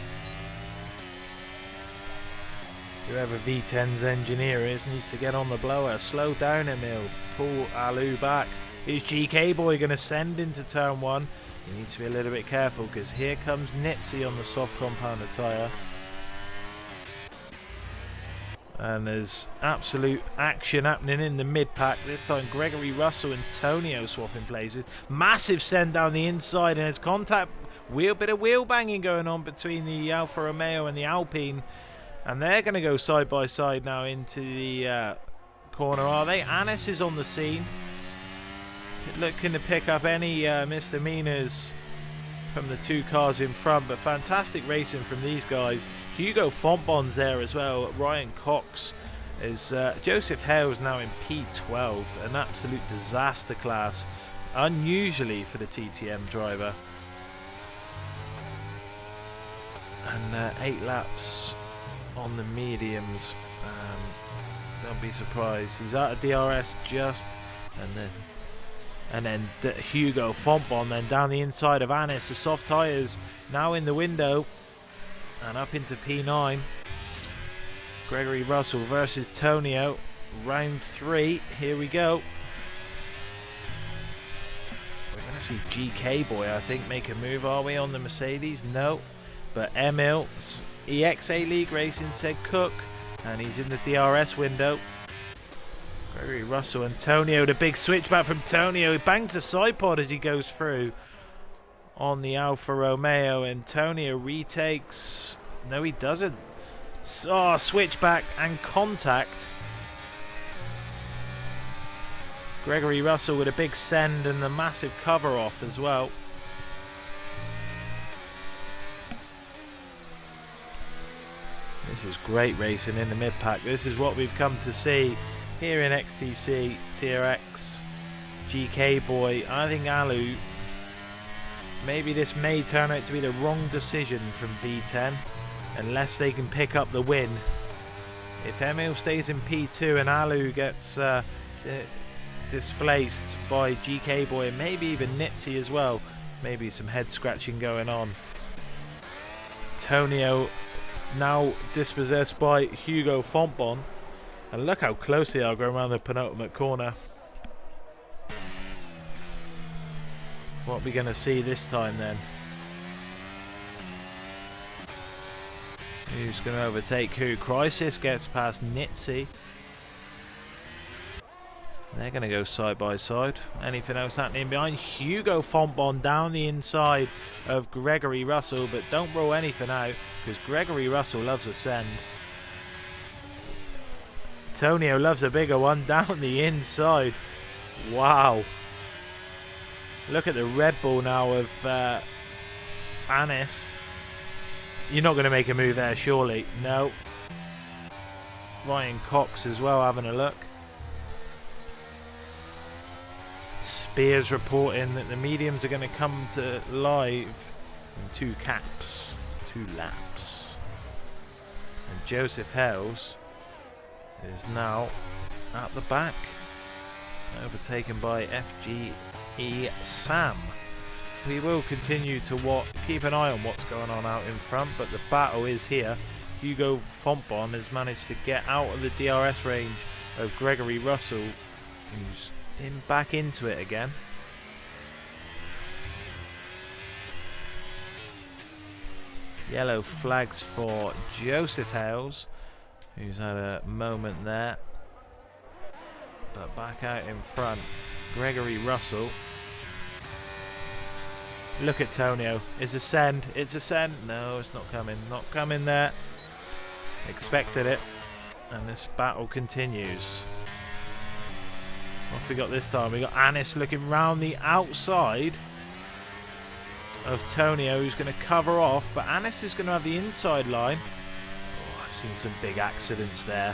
Whoever V10's engineer is needs to get on the blower. Slow down, Emil. Pull Alu back. Is GK boy going to send into turn 1? He needs to be a little bit careful, because here comes Nitzy on the soft compounder tyre. And there's absolute action happening in the mid-pack. This time Gregory Russell and Tonio swapping places. Massive send down the inside, and it's contact. Bit of wheel banging going on between the Alfa Romeo and the Alpine. And they're going to go side by side now into the corner, are they? Anis is on the scene, looking to pick up any misdemeanors from the 2 cars in front, but fantastic racing from these guys. Hugo Fontbon's there as well. Ryan Cox is Joseph Hales now in P12, an absolute disaster class, unusually for the TTM driver. And 8 laps on the mediums. Don't be surprised. He's out of DRS just, and then Hugo Fontbon then down the inside of Anis. The soft tyres now in the window and up into P9. Gregory Russell versus Tonio. Round 3. Here we go. We're going to see GK Boy, I think, make a move. Are we on the Mercedes? No. But Emil, EXA League Racing said Cook, and he's in the DRS window. Gregory Russell and Tonio, the big switchback from Tonio. He bangs a side pod as he goes through on the Alfa Romeo, and Tonio retakes. No, he doesn't. Oh, switchback and contact. Gregory Russell with a big send and a massive cover off as well. This is great racing in the mid-pack. This is what we've come to see here in XTC, TRX, GK Boy. I think Alu, maybe this may turn out to be the wrong decision from V10, unless they can pick up the win. If Emil stays in P2 and Alu gets displaced by GK Boy and maybe even Nitzy as well, maybe some head scratching going on. Tonio now dispossessed by Hugo Fontbon, and look how close they are going around the penultimate corner. What are we going to see this time then? Who's going to overtake who? Crisis gets past Nitzy. They're going to go side by side. Anything else happening behind? Hugo Fontbon down the inside of Gregory Russell, but don't roll anything out because Gregory Russell loves a send. Tonio loves a bigger one down the inside. Wow. Look at the Red Bull now of Anis. You're not going to make a move there, surely. No. Ryan Cox as well having a look. Spears reporting that the mediums are going to come to live in 2 caps, 2 laps. And Joseph Hales is now at the back, overtaken by FGE Sam. We will continue to keep an eye on what's going on out in front, but the battle is here. Hugo Fontbon has managed to get out of the DRS range of Gregory Russell, who's back into it again. Yellow flags for Joseph Hales, who's had a moment there, but back out in front, Gregory Russell. Look at Tonio. It's a send. It's a send. No, it's not coming. Not coming there. Expected it. And this battle continues. What have we got this time? We got Anis looking round the outside of Tonio, who's going to cover off, but Anis is going to have the inside line. Oh, I've seen some big accidents there.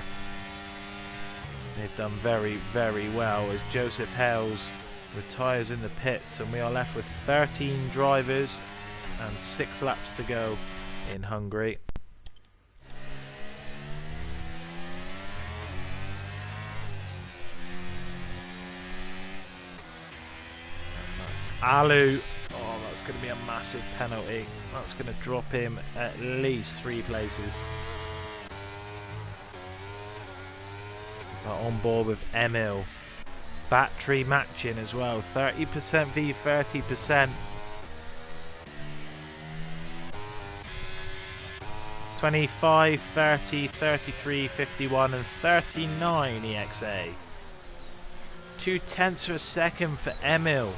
They've done very, very well as Joseph Hales retires in the pits, and we are left with 13 drivers and 6 laps to go in Hungary. Alu, oh, that's going to be a massive penalty. That's going to drop him at least 3 places. But on board with Emil. Battery matching as well. 30% v 30%. 25, 30, 33, 51 and 39 EXA. 0.2 of a second for Emil.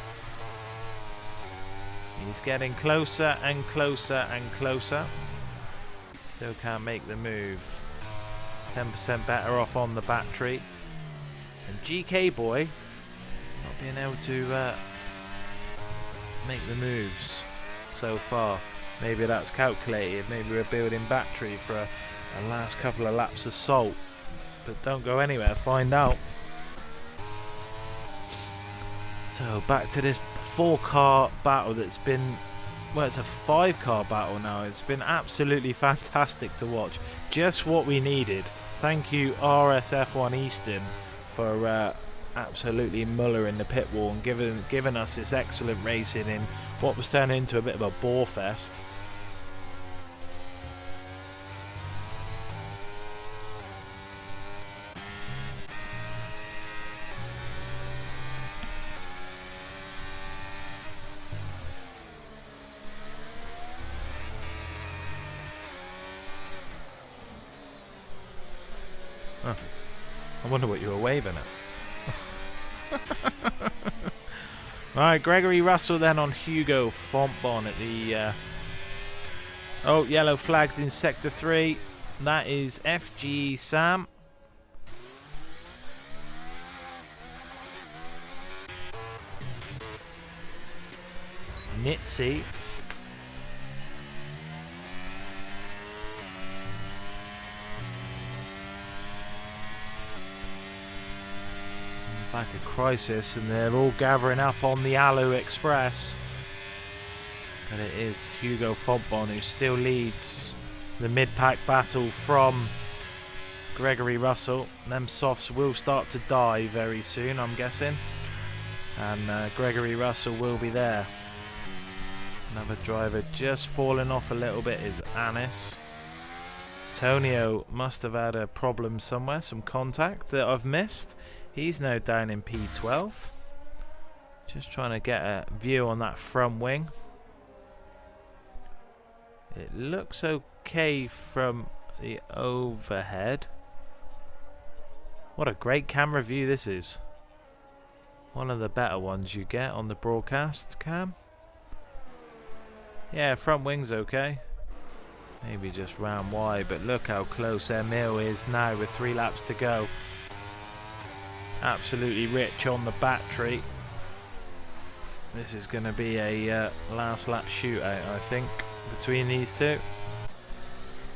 He's getting closer and closer and closer. Still can't make the move. 10% better off on the battery. And GK Boy not being able to make the moves so far. Maybe that's calculated. Maybe we're building battery for a last couple of laps of salt. But don't go anywhere. Find out. So back to this 4-car battle that's been well, it's a 5-car battle now. It's been absolutely fantastic to watch. Just what we needed. Thank you RSF1 Easton for absolutely mullering the pit wall and giving us this excellent racing in what was turning into a bit of a bore fest. Huh. I wonder what you were waving at. Alright, Gregory Russell then on Hugo Fontbon at the... Oh, yellow flags in Sector 3. That is FG Sam. Nitzy. Back at Crisis, and they're all gathering up on the Alu Express. And it is Hugo Fontbon who still leads the mid-pack battle from Gregory Russell. Them softs will start to die very soon, I'm guessing. And Gregory Russell will be there. Another driver just falling off a little bit is Anis. Tonio must have had a problem somewhere, some contact that I've missed. He's now down in P12. Just trying to get a view on that front wing. It looks okay from the overhead. What a great camera view this is. One of the better ones you get on the broadcast cam. Yeah, front wing's okay. Maybe just round wide, but look how close Emil is now with 3 laps to go. Absolutely rich on the battery. This is going to be a last lap shootout, I think, between these two.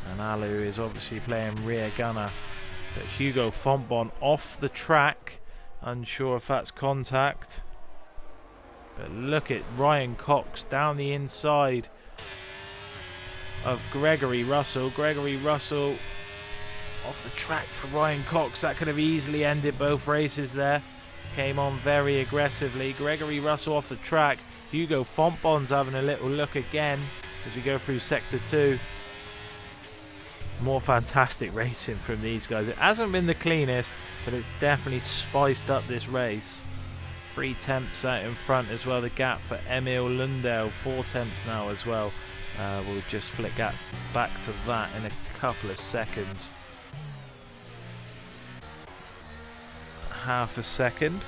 And Alu is obviously playing rear gunner. But Hugo Fontbon off the track. Unsure if that's contact. But look at Ryan Cox down the inside of Gregory Russell. Gregory Russell off the track for Ryan Cox. That could have easily ended both races there. Came on very aggressively. Gregory Russell off the track. Hugo Fontbon's having a little look again as we go through Sector 2. More fantastic racing from these guys. It hasn't been the cleanest, but it's definitely spiced up this race. 3 temps out in front as well. The gap for Emil Lundell. 4 temps now as well. We'll just flick back to that in a couple of seconds. Half a second.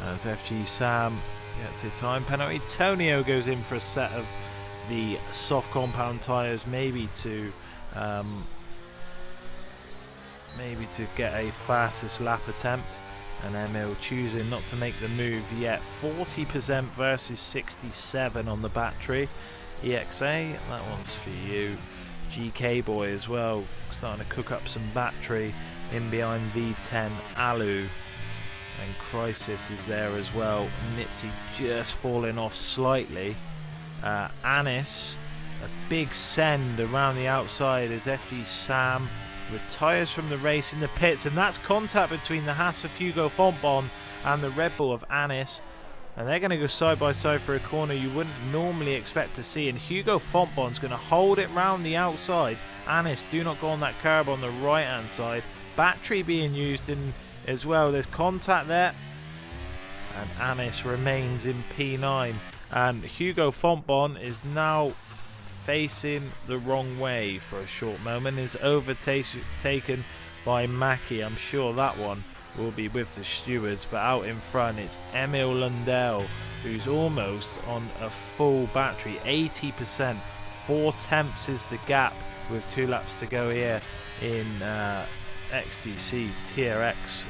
As FG Sam gets a time penalty. Tonio goes in for a set of the soft compound tyres, maybe to get a fastest lap attempt. And Emil choosing not to make the move yet. 40% versus 67 on the battery. EXA, that one's for you. GK boy as well, starting to cook up some battery in behind V10 Alu. And Crisis is there as well. Nitzy just falling off slightly. Anis, a big send around the outside as FG Sam retires from the race in the pits, and that's contact between the Haas of Hugo Fontbon and the Red Bull of Anis. And they're going to go side by side for a corner you wouldn't normally expect to see. And Hugo Fontbon's going to hold it round the outside. Anis, do not go on that curb on the right hand side. Battery being used in as well. There's contact there. And Anis remains in P9. And Hugo Fontbon is now facing the wrong way for a short moment. Is overtaken by Mackie. I'm sure that one will be with the stewards, but out in front it's Emil Lundell, who's almost on a full battery, 80%. 4 temps is the gap with 2 laps to go here in XTC TRX.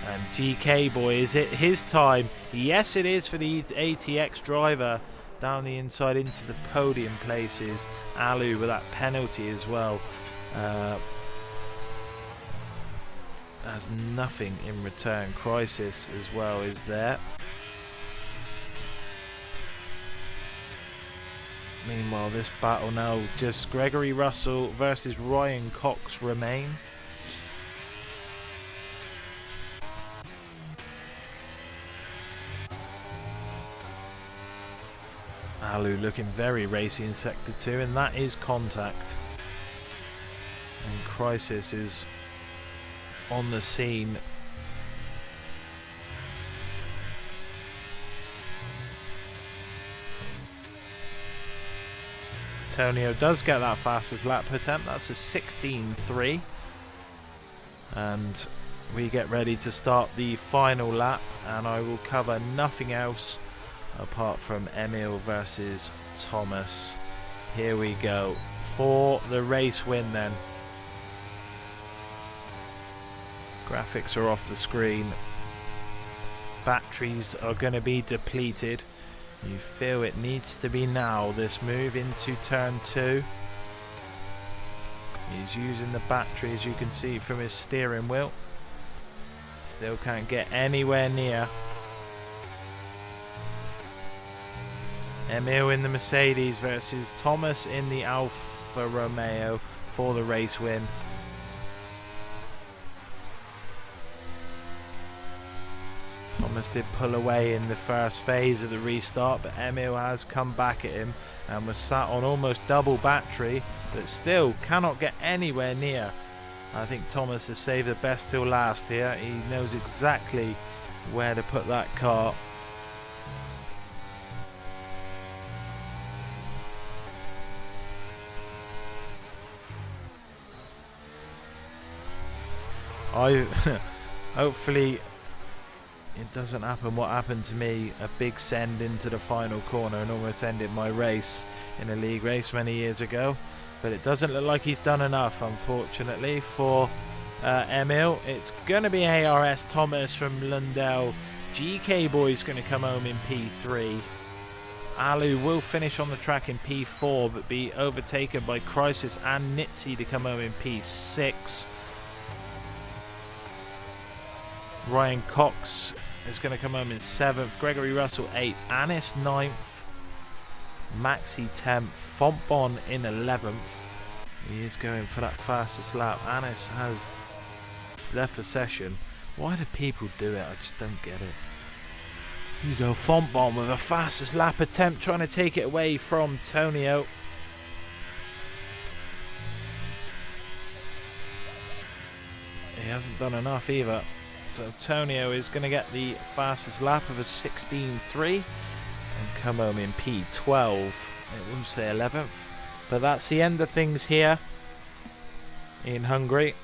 And GK boy, is it his time? Yes, it is for the ATX driver. Down the inside into the podium places. Alu with that penalty as well. Has nothing in return. Crisis as well is there. Meanwhile, this battle now, just Gregory Russell versus Ryan Cox remain. Alu looking very racy in Sector 2, and that is contact. And Crisis is on the scene. Antonio does get that fastest lap attempt. That's a 16.3. And we get ready to start the final lap, and I will cover nothing else apart from Emil versus Thomas. Here we go for the race win then. Graphics are off the screen. Batteries are going to be depleted. You feel it needs to be now, this move into turn 2. He's using the battery, as you can see from his steering wheel. Still can't get anywhere near. Emil in the Mercedes versus Thomas in the Alfa Romeo for the race win. Thomas did pull away in the first phase of the restart, but Emil has come back at him and was sat on almost double battery, but still cannot get anywhere near. I think Thomas has saved the best till last here. He knows exactly where to put that car. Hopefully it doesn't happen what happened to me, a big send into the final corner and almost ended my race in a league race many years ago. But it doesn't look like he's done enough, unfortunately, for Emil. It's going to be ARS Thomas from Lundell. GK Boy's going to come home in P3. Alu will finish on the track in P4 but be overtaken by Crisis and Nitsi to come home in P6. Ryan Cox is going to come home in 7th. Gregory Russell 8th. Anis 9th. Maxi 10th. Fontbon in 11th. He is going for that fastest lap. Anis has left the session. Why do people do it? I just don't get it. You go Fontbon with a fastest lap attempt, trying to take it away from Tonio. He hasn't done enough either. So Tonio is going to get the fastest lap of a 16.3 and come home in P12. It wouldn't say 11th, but that's the end of things here in Hungary.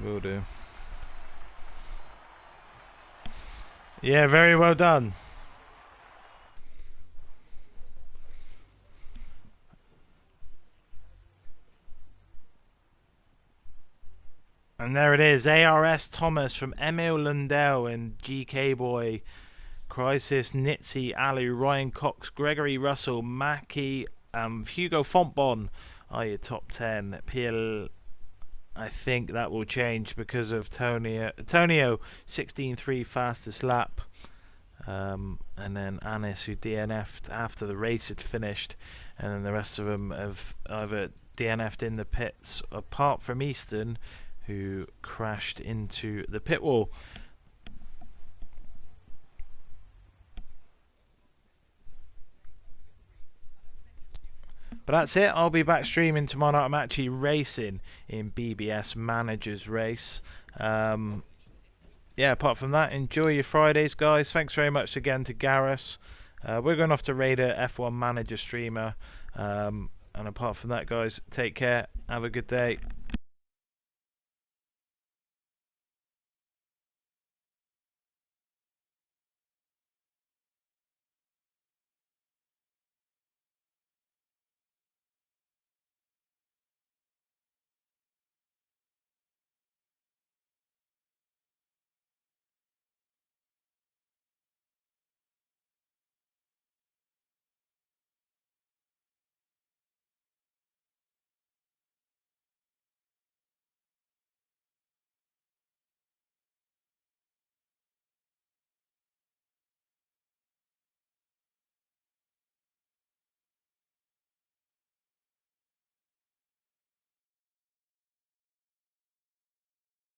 Will do. Yeah, very well done. And there it is, ARS Thomas from Emil Lundell and GK Boy, Crisis, Nitsi, Alu, Ryan Cox, Gregory Russell, Mackie, Hugo Fontbon are your top 10. PL, I think that will change because of Tonio 16.3 fastest lap, and then Anis, who DNF'd after the race had finished, and then the rest of them have either DNF'd in the pits, apart from Easton, who crashed into the pit wall. But that's it. I'll be back streaming tomorrow night. I'm actually racing in BBS Managers Race. Yeah, apart from that, enjoy your Fridays, guys. Thanks very much again to Garrus. We're going off to raid a F1 manager streamer. And apart from that, guys, take care. Have a good day.